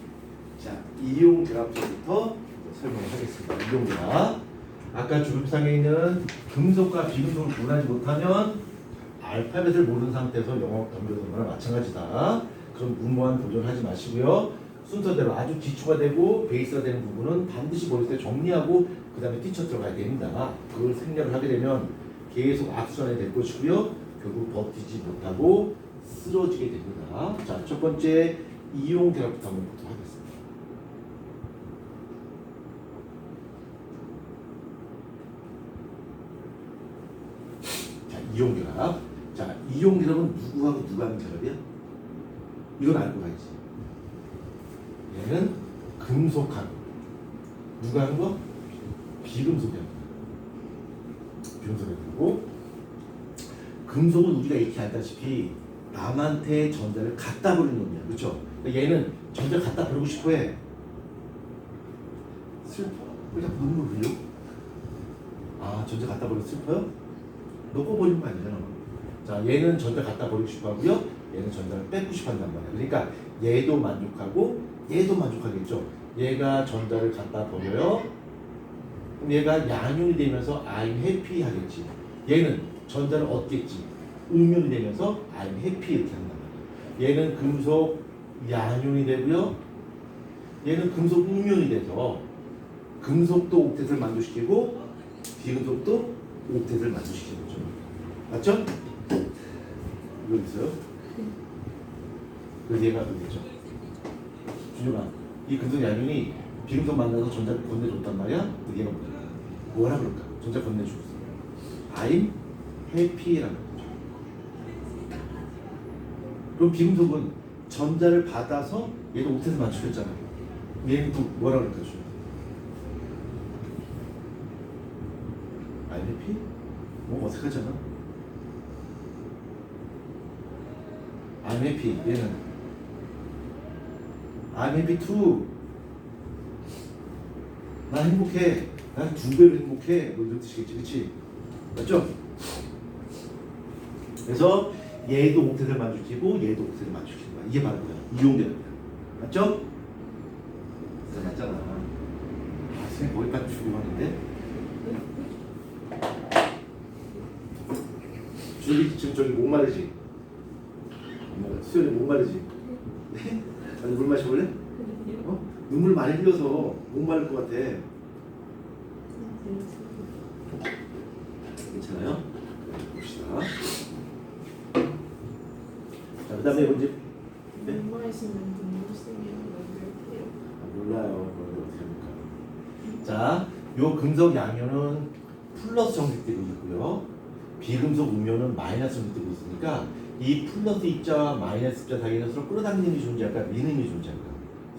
자, 이용 결합부터 설명을 하겠습니다. 이용 결합. 아까 주급상에 있는 금속과 비금속을 구분하지 못하면 알파벳을 모르는 상태에서 영어 넘겨보는 거나 마찬가지다. 그럼 무모한 도전하지 마시고요. 순서대로 아주 기초가 되고 베이스가 되는 부분은 반드시 머릿 때 정리하고 그 다음에 뛰쳐 들어가야 됩니다. 그걸 생략을 하게 되면 계속 악순환이 될 것이고요. 결국 버티지 못하고 쓰러지게 됩니다. 자, 첫 번째 이용 결합부터 한번 보도록 하겠습니다. 자, 이용 결합. 자, 이용 결합은 누구하고 누가 하는 결합이야? 이건 알고 가야지. 얘는 금속하고 누가 하는 거? 비금속이 하는 거. 비금속이 되고 금속은 우리가 익히 알다시피 남한테 전자를 갖다 버리는 놈이야. 그렇죠? 얘는 전자를 갖다 버리고 싶어 해. 슬퍼? 왜 자꾸 눈물 흘려? 아, 전자 갖다 버리고 슬퍼요? 넣고 버리는 거 아니잖아. 자, 얘는 전자 갖다 버리고 싶어 하고요. 얘는 전자를 뺏고 싶어 한단 말이야. 그러니까 얘도 만족하고 얘도 만족하겠죠. 얘가 전자를 갖다 버려요. 그럼 얘가 양용이 되면서 I'm happy 하겠지. 얘는 전자를 얻겠지. 음용이 되면서 I'm happy 이렇게 한단 말이야. 얘는 금속 양용이 되고요. 얘는 금속 음용이 돼서 금속도 옥텟을 만족시키고 비금속도 옥텟을 만족시키는 거죠. 맞죠? 이거 있어요? 그래서 얘가 그겠죠. 준혁아, 이 금속 양용이 비금속 만나서 전자를 건네줬단 말이야? 근데 얘가 뭐라 그럴까? 전자 건네주고 있어. I'm happy라는 거죠. 그럼 비금속은 전자를 받아서 얘도 옥텟을 만족했잖아. 얘는 또 뭐라 그럴까? I'm happy? 뭐 어색하잖아. I'm happy. 얘는 I'm happy too. 난 행복해. 난 두 배로 행복해. 뭐 이런 뜻이겠지, 그렇지? 맞죠? 그래서 얘도 옥텟을 만족시키고 얘도 옥텟을 만족시키는 거야. 이게 바로 뭐야? 이용되는 거야. 맞죠? 맞잖아. 아, 선생님 거기까지 주고 하는데. 주혁이 지금 저기 목마르지? 수현이 목마르지? 네? 아니 물 마셔볼래? 어? 눈물 많이 흘려서 목마를 것 같아. 괜찮아요? 봅시다. 자, 그 다음에 문제. 네? 목마르시면 눈물 쓰면 어떨게요? 몰라요. 그걸 어떻게 합니까? 자, 요 금속 양면은 플러스 정식되고 있고요. 비금속 음료는 마이너스 정식되고 있으니까 이 플러스 입자와 마이너스 입자 사이에서 서로 끌어당기는 힘이 존재할까? 미는 힘이 존재할까?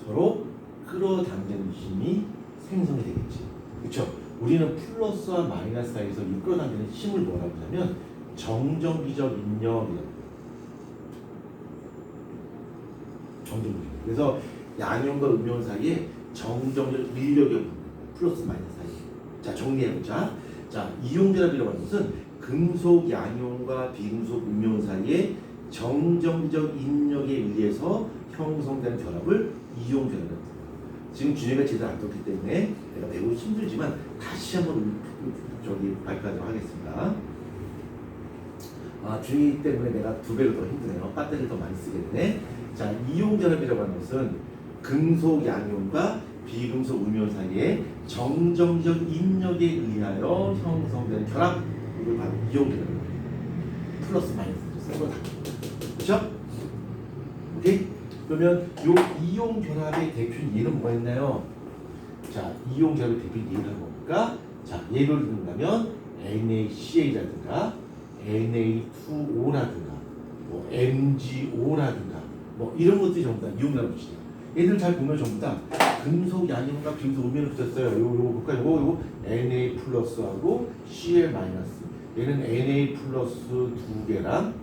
서로 끌어당기는 힘이 생성이 되겠지. 그렇죠? 우리는 플러스와 마이너스 사이에서 이 끌어당기는 힘을 뭐라고 하냐면 정전기적 인력이라고. 정전기. 그래서 양용과 음용 사이에 정전기적 인력이 없는 플러스 마이너스 사이에. 자, 정리해보자. 자, 이용결합이라고 하는 것은 금속 양용과 비금속 음용 사이에 정전기적 인력에 의해서 형성된 결합을 이용결합이라고 합니다. 지금 준혁이가 제대로 안 떴기 때문에 내가 매우 힘들지만 다시 한번 저기 발표하도록 하겠습니다. 아, 준혁이 때문에 내가 두 배로 더 힘드네요. 배터리를 더 많이 쓰게 되네. 자, 이용결합이라고 하는 것은 금속 양용과 비금속 음용 사이에 정전기적 인력에 의하여 형성된 결합, 이걸 바로 이용결합이라고 합니다. 플러스 마이너스 쓰고 다. 그렇죠? 오케이? 그러면 요 이용 결합의 대표인 얘는 뭐가 있나요? 자, 이용 결합의 대표인 얘는 뭡니까? 자, 예를 들면 NaCa라든가 Na2O라든가 뭐 MgO라든가 뭐 이런 것들이 전부 다 이용 결합 물질이에요. 얘들 잘 보면 전부 다 금속 양용과 비금속 음용을 붙였어요. 요거 볼까요? 요거 Na 플러스하고 Cl 마이너스. 얘는 Na 플러스 2개랑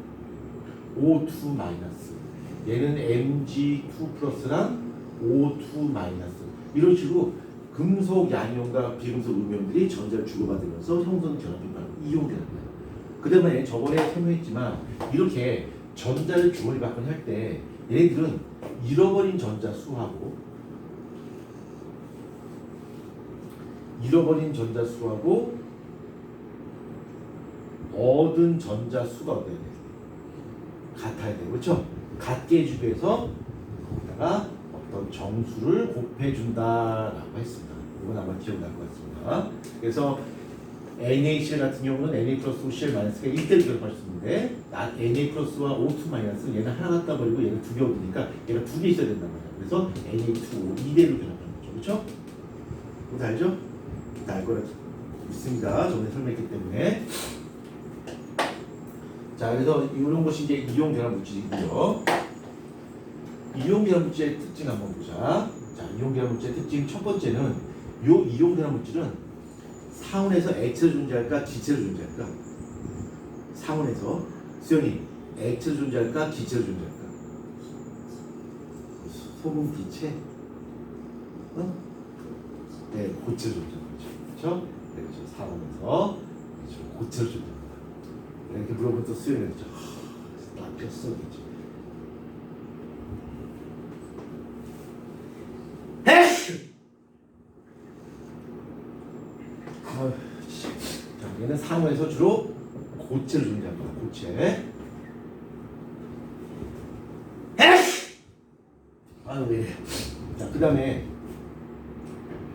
O2 마이너스. 얘는 Mg2 플러스랑 O2 마이너스. 이런 식으로 금속 양용과 비금속 음용들이 전자를 주고받으면서 형성 결합이 바로 이용 결합이에요. 그다음에 저번에 설명했지만 이렇게 전자를 주고받곤 할 때 얘네들은 잃어버린 전자 수하고 얻은 전자 수가 어때야 돼? 같아야 돼. 그렇죠? 같게 해주기 위해서 거기다가 어떤 정수를 곱해준다라고 했습니다. 이건 아마 기억날 것 같습니다. 그래서 NaCl 같은 경우는 Na 플러스 Cl 마이너스가 1대를 결합할 수 있는데 Na 플러스와 O2 마이너스 얘는 하나 갖다 버리고 얘는 두 개 얻으니까 얘가 두 개 있어야 된단 말이야. 그래서 Na2O 2대를 결합하는 거죠. 그렇죠? 이거 알죠? 다 알 거라 믿습니다. 저번에 설명했기 때문에. 자, 그래서 이런 것이 이제 이용 결합 물질이고요. 이용 결합 물질의 특징 한번 보자. 자, 이용 결합 물질의 특징 첫 번째는 요 이용 결합 물질은 상온에서 액체로 존재할까 지체로 존재할까? 상온에서 수연이 액체로 존재할까? 기체로 존재할까? 소금 기체? 어? 네, 고체로 존재하죠. 그렇죠? 네, 그렇죠. 살아면서 그렇죠. 고체로 존재합니다. 이렇게 물어보면 또 수영이 그렇죠. 낚였어, 그렇죠. 자, 얘는 상어에서 주로 고체를 존재합니다. 고체. 아유 왜? 자, 그다음에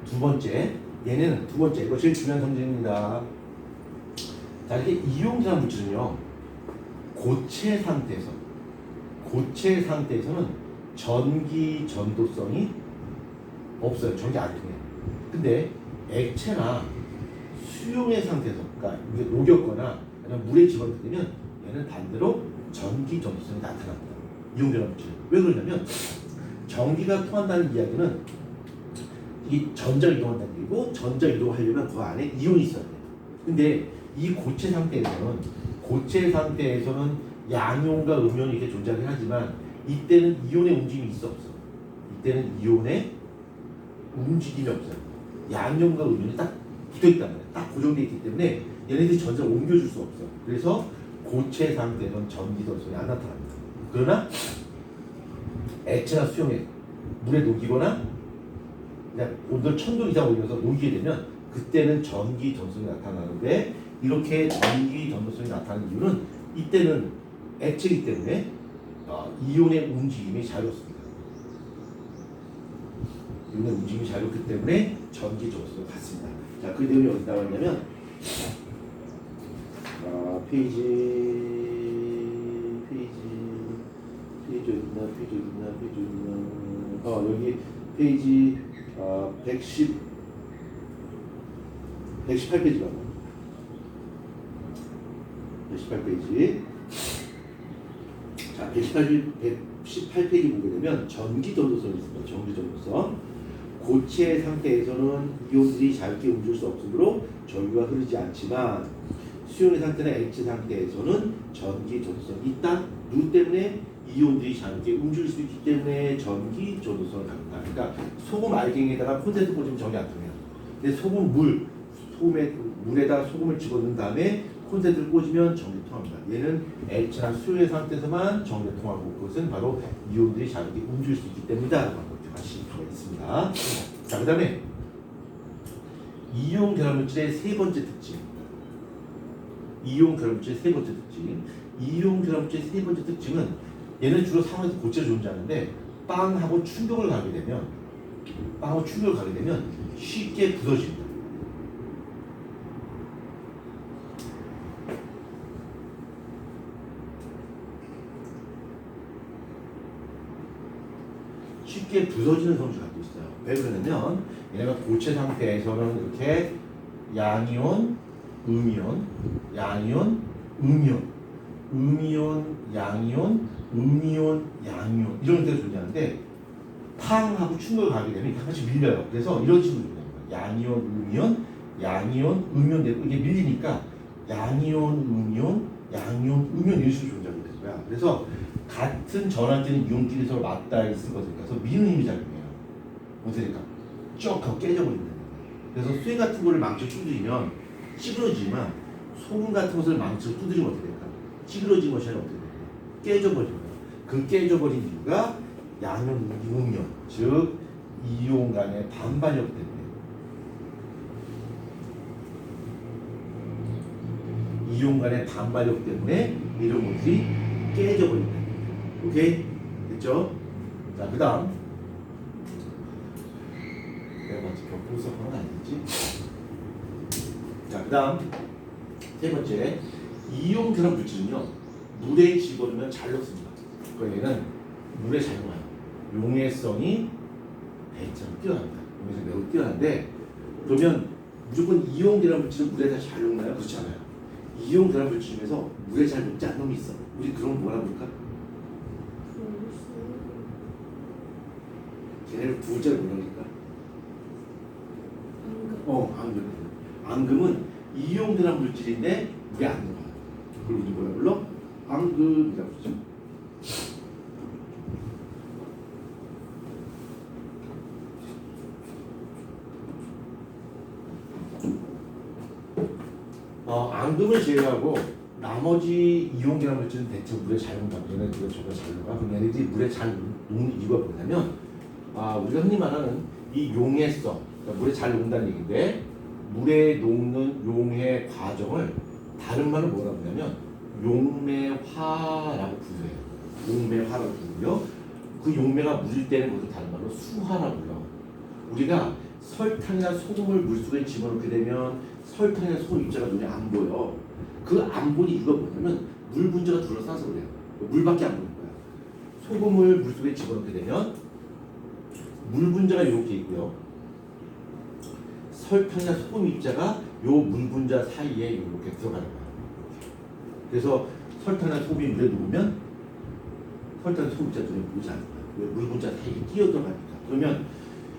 두 번째. 얘는 두 번째. 이거 제일 중요한 성질입니다. 자, 이게 이용질환 물질은요. 고체 상태에서는 전기 전도성이 없어요. 전기 안 통해요. 근데 액체나 수용의 상태에서, 그러니까 이게 녹였거나 아니면 물에 집어넣으면 얘는 반대로 전기 전도성이 나타납니다. 이용질환 물질. 왜 그러냐면 전기가 통한다는 이야기는 이 전자 이동한다는 얘기고, 전자 이동하려면 그 안에 이온이 있어야 돼요. 근데 이 고체 상태에서는 양이온과 음이온이 이렇게 존재하긴 하지만 이때는 이온의 움직임이 있어 없어? 이때는 이온의 움직임이 없어요. 양이온과 음이온이 딱 붙어있단 말이에요. 딱 고정되어 있기 때문에 얘네들이 전자를 옮겨줄 수 없어요. 그래서 고체 상태에서는 전기 전도성이 안 나타납니다. 그러나 액체나 수용에 물에 녹이거나 그냥 온도를 1000도 이상 올려서 녹이게 되면 그때는 전기 전도성이 나타나는데, 이렇게 전기 전도성이 나타나는 이유는 이때는 액체이기 때문에 이온의 움직임이 자유롭습니다. 이온의 움직임이 자유롭기 때문에 전기 전도성이 같습니다. 자, 그 내용이 어디 나왔냐면 페이지 어딨나 여기 페이지 118페이지가 118페이지. 자, 118페이지 보게 되면 전기 전도성이 있습니다. 전기 전도성. 고체 상태에서는 이온들이 자유롭게 움직일 수 없으므로 전기가 흐르지 않지만 수용의 상태나 액체 상태에서는 전기 전도성이 있다. 누구 때문에? 이온들이 자유롭게 움직일 수 있기 때문에 전기 전도성을 갖는다. 그러니까 소금 알갱이에다가 콘센트 꽂으면 전기 안 통해요. 근데 물에다 소금을 집어넣은 다음에 콘센트를 꽂으면 전기 통합니다. 얘는 액체나 수용의 상태에서만 전기가 통하고, 그것은 바로 이온들이 자유롭게 움직일 수 있기 때문이다. 라고 아실 수가 있습니다. 자, 그 다음에 이온 결합물질의 세 번째 특징. 이온 결합물질의 세 번째 특징은 얘는 주로 상황에서 고체로 존재하는데 빵하고 충격을 가게 되면 쉽게 부서집니다. 쉽게 부서지는 성질을 갖고 있어요. 왜 그러냐면 얘네가 고체 상태에서는 이렇게 양이온, 음이온, 양이온, 양이온, 양이온 이런 형태로 존재하는데 탕하고 충격을 가게 되면 이렇게 하나씩 밀려요. 그래서 이런 식으로 존재합니다. 양이온, 음이온 되고 이게 밀리니까 양이온, 음이온 이런 식으로 존재하게 되는 거야. 그래서 같은 전환되는 이온끼리 서로 맞닿아 있을 것이니까 그래서 미는 힘이 작용해요. 어떻게 쭉 하고 깨져버린다. 그래서 수액 같은 거를 망치로 두드리면 찌그러지지만 소금 같은 것을 망치로 두드리면 어떻게 될까? 찌그러진 것이 아니라 어떻게 될까? 깨져버립니다. 그 깨져버린 이유가 양이온, 음이온, 즉 이온 간의 반발력 때문에. 이온 간의 반발력 때문에 이런 것들이 깨져버린다. 오케이? 됐죠? 자, 그 다음 내가 먼저 벽보고 수업하는 건 아니겠지? 자, 그 다음 세 번째, 이온 결합 물질은요 물에 집어넣으면 잘 녹습니다. 그러니까 얘는 물에 잘 녹아요. 용해성이 배짱 뛰어납니다. 용해성이 매우 뛰어난데, 그러면 무조건 이온 결합 물질은 물에 다 잘 녹나요? 그렇지 않아요. 이온 결합 물질 중에서 물에 잘 녹지 않는 놈이 있어. 우리 그런 거 뭐라 부를까? 걔네를 두 글자를 뭐라 그럴까? 앙금. 앙금은 이온 결합 물질인데 물에 안 녹아요. 그걸 우리 뭐라 불러? 앙금이라고 그러죠. 앙금을 제외하고 나머지 이용계란 물질은 대체 물에 잘 녹는다. 얘네 물에 저거 잘 녹아. 그럼 얘네들이 물에 잘 녹는 이유가 뭐냐면 우리가 흔히 말하는 이 용해성, 그러니까 물에 잘 녹는다는 얘기인데 물에 녹는 용해 과정을 다른 말로 뭐라고 하냐면 용매화라고 부르요. 용매화라고 부르고요. 그 용매가 물일 때는 그것을 다른 말로 수화라고 불러. 우리가 설탕이나 소금을 물속에 집어넣게 되면 설탕이나 소금 입자가 눈에 안 보여. 그 안 보는 이유가 뭐냐면 물 분자가 둘러싸서 그래요. 물밖에 안 보이는 거야. 소금을 물속에 집어넣게 되면 물 분자가 이렇게 있고요. 설탕이나 소금 입자가 요 물 분자 사이에 이렇게 들어가는 거야. 그래서 설탕이나 소금이 물에 녹으면 설탕이나 소금 입자 눈에 보이지 않는 거야. 왜? 물 분자 사이에 끼어들어가니까. 그러면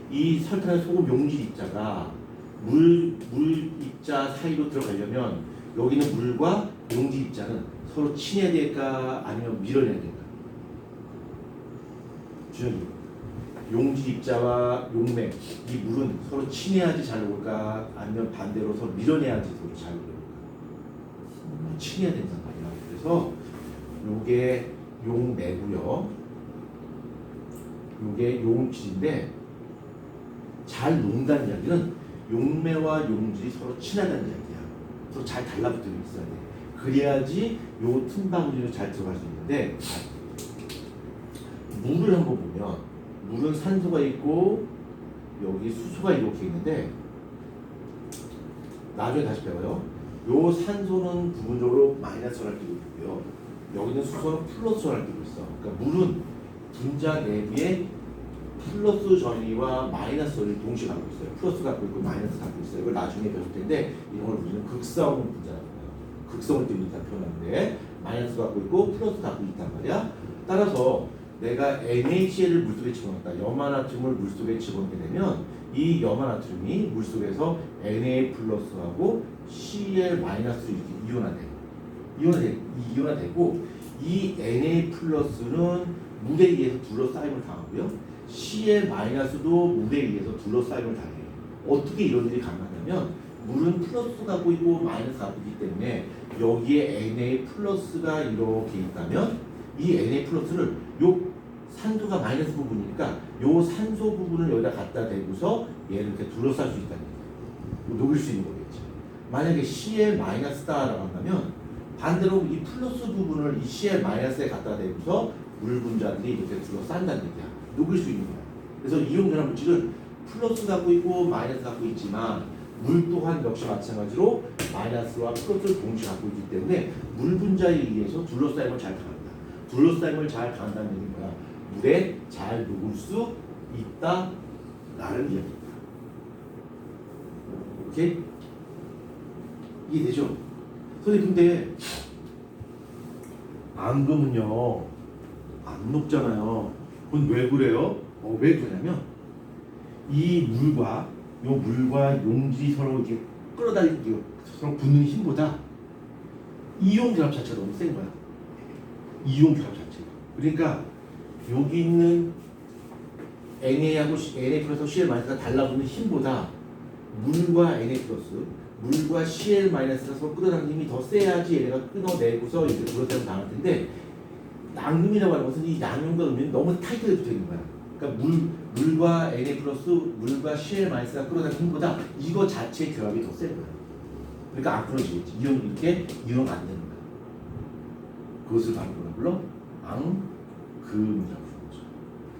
이 설탕이나 소금 용질 입자가 물 입자 사이로 들어가려면 여기는 물과 용질 입자는 서로 친해야 될까 아니면 밀어내야 될까? 주연이 용질 입자와 용맥 이 물은 서로 친해야지 잘 녹을까 아니면 반대로 서로 밀어내야지 서로 잘 녹을까? 친해야 된단 말이야. 그래서 요게 용매고요. 요게 용질인데 잘 녹는다는 이야기는 용매와 용질이 서로 친하다는 이야기야. 서로 잘 달라붙어 있어야 돼. 그래야지 요 틈바구니로 잘 들어갈 수 있는데 물을 한번 보면 물은 산소가 있고 여기 수소가 이렇게 있는데 나중에 다시 배워요. 요 산소는 부분적으로 마이너스를 띄고 있고요. 여기는 수소는 플러스를 띄고 있어. 그러니까 물은 분자 내부에 플러스 전위와 마이너스 전위를 동시에 갖고 있어요. 플러스 갖고 있고 마이너스 갖고 있어요. 이걸 나중에 배울 텐데 이런 걸 우리는 극성 분자라고 해요. 극성을 띄고 있다 표현하는데 마이너스 갖고 있고 플러스 갖고 있단 말이야. 따라서 내가 NaCl을 물속에 집어넣었다. 염화나트륨을 물속에 집어넣게 되면 이 염화나트륨이 물속에서 Na 플러스하고 Cl 마이너스로 이렇게 이온화되고 이 Na 플러스는 물에 의해서 둘러싸임을 당하고요. Cl 마이너스도 물에 의해서 둘러싸임을 당해요. 어떻게 이런 일이 가능하냐면 물은 플러스 갖고 있고 마이너스 갖고 있기 때문에 여기에 Na 플러스가 이렇게 있다면 이 Na 플러스를 요 산소가 마이너스 부분이니까 요 산소 부분을 여기다 갖다 대고서 얘를 이렇게 둘러쌀 수 있다는 얘기예요. 녹일 수 있는 거겠지. 만약에 Cl 마이너스다라고 한다면 반대로 이 플러스 부분을 이 Cl 마이너스에 갖다 대고서 물 분자들이 이렇게 둘러싼다는 얘기야. 녹일 수 있는 거야. 그래서 이온 결합 물질은 플러스 갖고 있고 마이너스 갖고 있지만 물 또한 역시 마찬가지로 마이너스와 플러스를 동시에 갖고 있기 때문에 물 분자에 의해서 둘러싸임을 잘 당한다. 둘러싸임을 잘 당한다는 얘기는 뭐야? 물에 잘 녹을 수 있다라는 이야기입니다. 오케이? 이해되죠? 선생님 근데 앙금은요 안 녹잖아요. 그건 왜 그래요? 왜 그러냐면 이 물과 용질이 서로 이렇게 끌어다니고 서로 붙는 힘보다 이온 결합 자체가 너무 센 거야. 이온 결합 자체가. 그러니까 여기 있는 NA하고 Na 플러스 Cl 마이너스가 달라붙는 힘보다 물과 Na 플러스 물과 Cl 마이너스가 서로 끌어당기는 힘이 더 세야지 얘네가 끊어내고서 이렇게 둘러싸임 당할 텐데 앙금이라고 하는 것은 이 양용과 음료는 너무 타이트하게 붙어 있는 거야. 그러니까 물과 Na 플러스 물과 Cl 마이너스가 끌어당기는 힘보다 이거 자체의 결합이 더 센 거야. 그러니까 안 끊어지겠지. 이용 안 되는 거야. 그것을 바로 뭐라 불러? 앙금이라고 부르죠.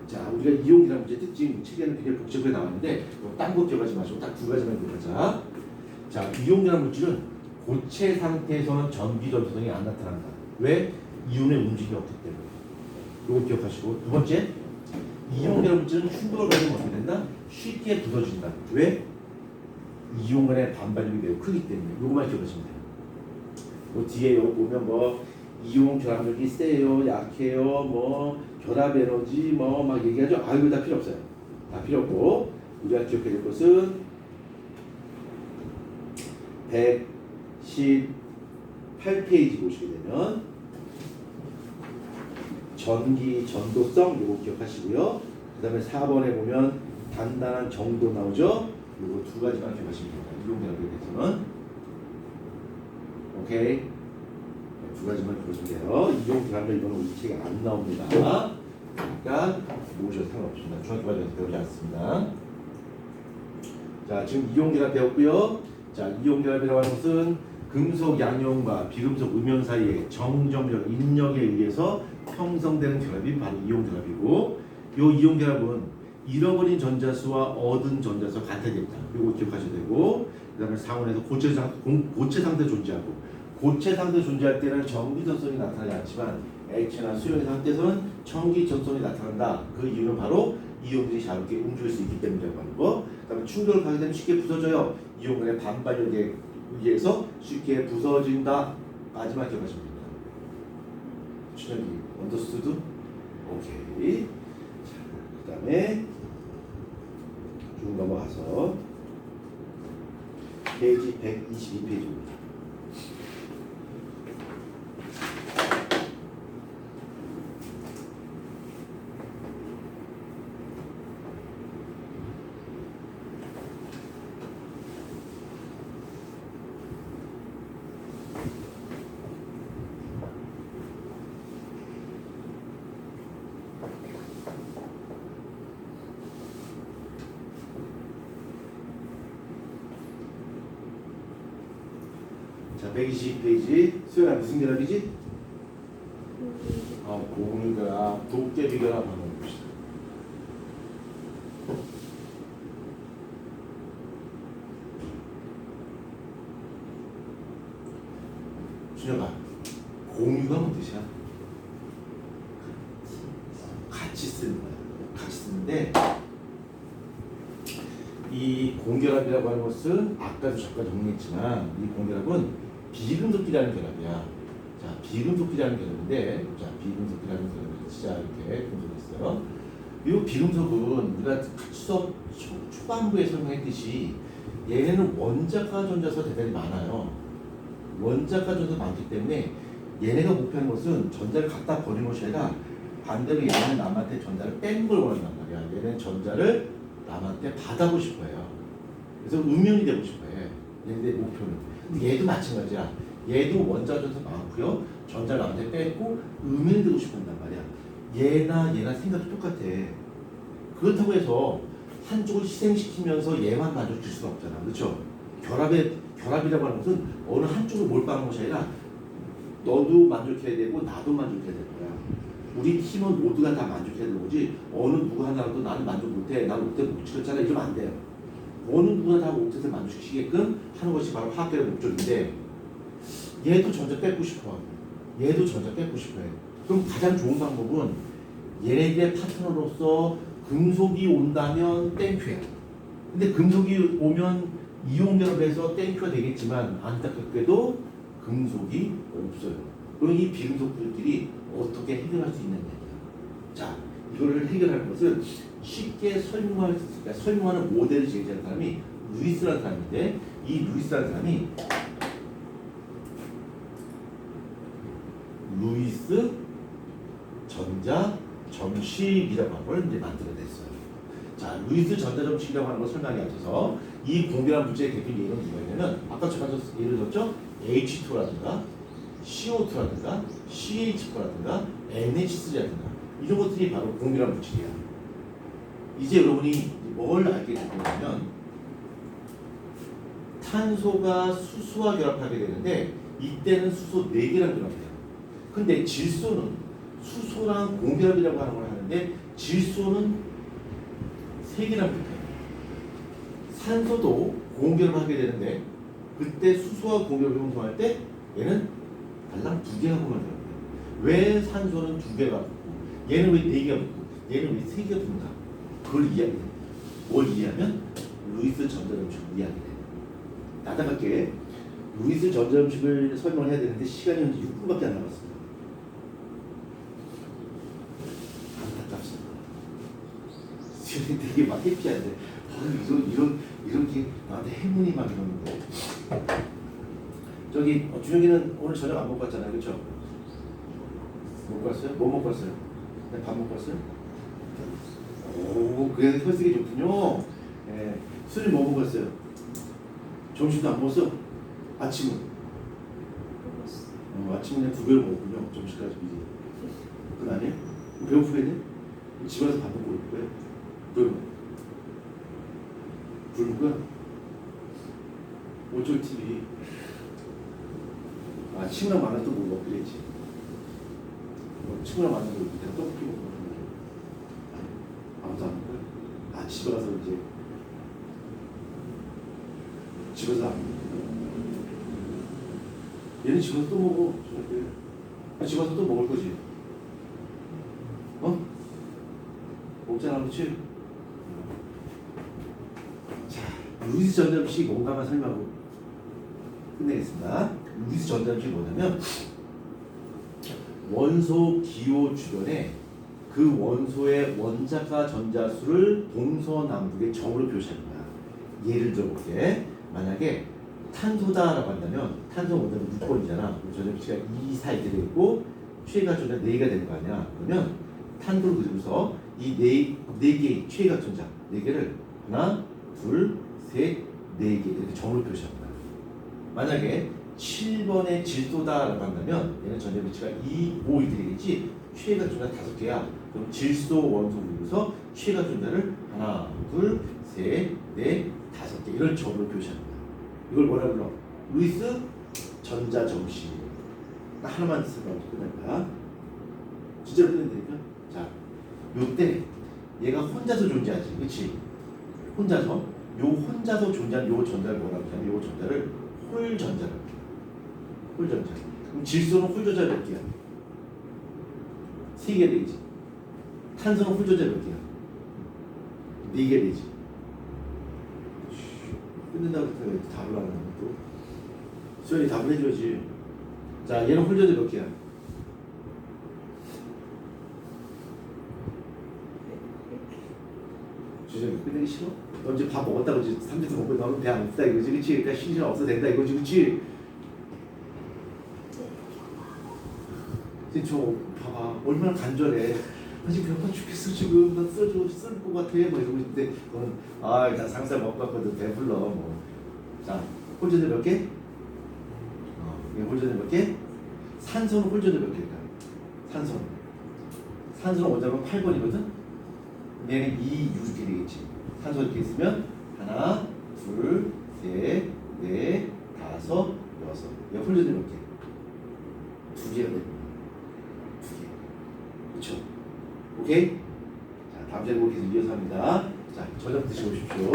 자, 우리가 이용이라는 문제 특징 책에는 굉장히 복잡하게 나왔는데 딴 거 기억하지 마시고 딱 두 가지만 기억하자. 자, 이용이라는 물질은 고체 상태에서는 전기 전소성이 안 나타난다. 왜? 이온의 움직임이 없기 때문에. 이거 기억하시고 두 번째, 이온이라는 물질은 충돌을 가지면 어떻게 된다? 쉽게 부서진다. 왜? 이온 간의 반발력이 매우 크기 때문에. 이거만 기억하시면 돼요. 뭐 뒤에 여기 보면 뭐 이온 결합력이 세요, 약해요, 뭐 결합 에너지 뭐 막 얘기하죠. 이거 다 필요 없어요. 다 필요 없고 우리가 기억해야 될 것은 118페이지 보시게 되면 전기 전도성 요거 기억하시고요. 그 다음에 4번에 보면 단단한 정도 나오죠. 요거 두 가지만 기억하시면 됩니다. 이용결합에 대해서는 오케이. 네, 두 가지만 보시면 돼요. 이용결합 이거는 우리 책에 안 나옵니다. 그러니까 모셔도 상관없습니다. 중학교 과정에서 배우지 않습니다. 자, 지금 이용결합 배웠고요. 자, 이용결합이라고 하는 것은 금속 양용과 비금속 음연 사이의 정점적 인력에 의해서 형성되는 결합이 바로 이용결합이고, 이 이용결합은 잃어버린 전자수와 얻은 전자수가 같아야 됩니다. 이거 기억하셔야 되고, 그 다음에 상온에서 고체 상태 존재하고, 고체 상태 존재할 때는 전기 전선이 나타나지 않지만 액체나 수용의 상태에서는 전기 전선이 나타난다. 그 이유는 바로 이온들이 자유롭게 움직일 수 있기 때문이라고 하는 거. 그 다음에 충돌을 가게 되면 쉽게 부서져요. 이온 간의 반발력에 의해서 쉽게 부서진다. 까지만 기억하시면 됩니다. 준혁이 언더스투드? 오케이. 자, 그 다음에 쭉 넘어가서 페이지 122페이지입니다. 자, 120페이지. 수연아 무슨 결합이지? 공유결합, 도깨비 결합 한번 봅시다. 준혁아, 공유가 뭔 뜻이야? 같이 쓰는 거야. 같이 쓰는데 이 공결합이라고 하는 것은 아까도 잠깐 정리했지만 이 공결합은 비금속기라는 결합이야. 자, 비금속기라는 결합인데, 자, 비금속기라는 결합이 진짜 이렇게 금속이 있어요. 이 비금속은 우리가 수업 초반부에 설명했듯이 얘네는 원자가 전자수가 대단히 많아요. 원자가 전자수가 많기 때문에 얘네가 목표하는 것은 전자를 갖다 버리는 것이 아니라 반대로 얘는 남한테 전자를 뺀 걸 원한단 말이야. 얘는 전자를 남한테 받아보고 싶어요. 그래서 음연이 되고 싶어요. 얘네의 목표는. 근데 얘도 마찬가지야. 얘도 원자 전자 많고요. 전자를 남한테 뺐고 음연이 되고 싶은단 말이야. 얘나 생각이 똑같아. 그렇다고 해서 한쪽을 희생시키면서 얘만 만족줄 수가 없잖아. 그렇죠? 결합이라고 하는 것은 어느 한쪽을 몰빵하는 것이 아니라 너도 만족해야 되고 나도 만족해야 될 거야. 우리 팀은 모두가 다 만족해야 되는 거지 어느 누구 하나라도 나는 만족 못해, 나는 옥텟 못 지켰잖아 이러면 안 돼요. 어느 누구나 다 옥텟을 만족시키게끔 하는 것이 바로 화학계의 목적인데 얘도 전자 뺏고 싶어. 얘도 전자 뺏고 싶어 해. 그럼 가장 좋은 방법은 얘네들의 파트너로서 금속이 온다면 땡큐야. 근데 금속이 오면 이온결합에서 땡큐가 되겠지만 안타깝게도 금속이 없어요. 그럼 이 비금속들끼리 어떻게 해결할 수 있느냐. 자, 이거를 해결하는 것을 쉽게 설명하는 모델을 제시한 사람이 루이스라는 사람인데 이 루이스라는 사람이 루이스 전자 점식이라고 하는 걸 이제 만들어냈어요. 자, 루이스 전자 점식이라고 하는 걸 설명하기 앞서서 이 공결한 물질의 대표 예는 뭐냐면 아까 제가 예를 들었죠? H2라든가 CO2라든가 CH4라든가 NH3라든가 이런 것들이 바로 공결한 물질이야. 이제 여러분이 뭘 알게 되냐면 탄소가 수소와 결합하게 되는데 이때는 수소 4개랑 결합해요. 근데 질소는 수소랑 공결합이라고 하는 걸 하는데 질소는 3개랑 붙어요. 산소도 공결을 하게 되는데 그때 수소와 공결을 형성할 때 얘는 달랑 2개가 보면 돼요. 왜 산소는 2개가 붙고 얘는 왜 4개가 붙고 얘는 왜 3개가 붙는가? 그걸 이해하게 됩니다. 뭘 이해하면 루이스 전자점식을 이해하게 돼요. 나다갑게 루이스 전자점식을 설명을 해야 되는데 시간이 현재 6분밖에 안 남았습니다. 안타깝습니다. 되게 막 해피한데 이런 게 나한테 행운이 막 이러는데 저기 준혁이는 오늘 저녁 안 먹고 왔잖아요. 그렇죠? 먹고 왔어요? 뭐 먹고 왔어요? 네, 밥 먹고 왔어요? 오, 그게 혈색이 좋군요. 예, 술이 뭐 먹었어요? 점심도 안 먹었어? 아침은? 아침 그냥 2배로 먹었군요. 점심까지 미리. 그건 아니에요? 배고프겠네? 집안에서 밥 먹고 올 거예요? 그럼 굶은 거야? 어쩔 TV. 아, 친구랑 만나서 또 뭐 먹기랬지. 친구랑 만나서 그냥 떡볶이 먹고 그런 거죠. 아무도 안 먹어요? 아, 집에 가서 이제 집에서 안 먹어요. 얘는 집에서 또 먹어. 집에 가서 또 먹을 거지. 어? 먹잖아, 그렇지? 자, 루이스 전자식 뭔가만 설명하고 끝내겠습니다. 루이스 전자식이 뭐냐면 원소 기호 주변에 그 원소의 원자가 전자수를 동서남북의 점으로 표시합니다. 예를 들어볼게. 만약에 탄소다라고 한다면 탄소 원자는 6번이잖아. 전자비치가 2, 4 이렇게 되고 최가 전자 4개가 되는 거 아니야. 그러면 탄소를 그리고서 이 네 개의 최가 전자 4개를 하나, 둘, 셋, 4개 이렇게 점으로 표시합니다. 만약에 7번의 질소다라고 한다면 얘는 전자비치가 2, 5 이렇게 되겠지. 최가 전자 5개야. 그럼 질소 원소 그리고서 최가 전자를 하나, 둘, 셋, 넷, 5개 이런 점으로 표시합니다. 이걸 뭐라 불러? 루이스 전자 점식. 하나만 쓰면 끝날 거야. 진짜로 끝낸다니까. 자, 요때 얘가 혼자서 존재하지, 그렇지? 혼자서 요 혼자서 존재하는 요 전자를 뭐라고 하냐면 요 전자를 홀 전자라고 해. 홀 전자. 그럼 질소는 홀 전자 몇 개야? 3개 되지. 탄소는 홀 전자 몇 개야? 4개 되지. 끝낸다고 했더니 왜 답을 안 하는 것도? 수연이 답을 해줘야지. 자, 얘는 홀 전자 몇 개야? 주제가 끝내기 싫어? 너 이제 밥 먹었다고 이제 3대도 먹고 너는 배 안 고프다 이거지, 그치? 그러니까 신경 없어도 된다 이거지, 그치? 저 봐봐 얼마나 간절해. 나 지금 배고파 죽겠어 지금. 나 쓸 것 같아 뭐 이러고 있는데 너는 아 일단 상사 먹고 왔거든 배불러 뭐. 자, 홀전자 몇 개? 홀전자 몇 개? 산소는 홀전자 몇 개일까? 산소는 원자로 8번이거든? 얘는 2, 6 이렇게 되겠지. 산소 이렇게 있으면 하나, 둘, 셋, 넷, 다섯, 여섯. 얘 홀전자 몇 개? 2개가 됩니다. 2개. 그렇죠? 오케이? 자, 다음 자리 보고 계속 이어서 합니다. 자, 저녁 드시고 오십시오.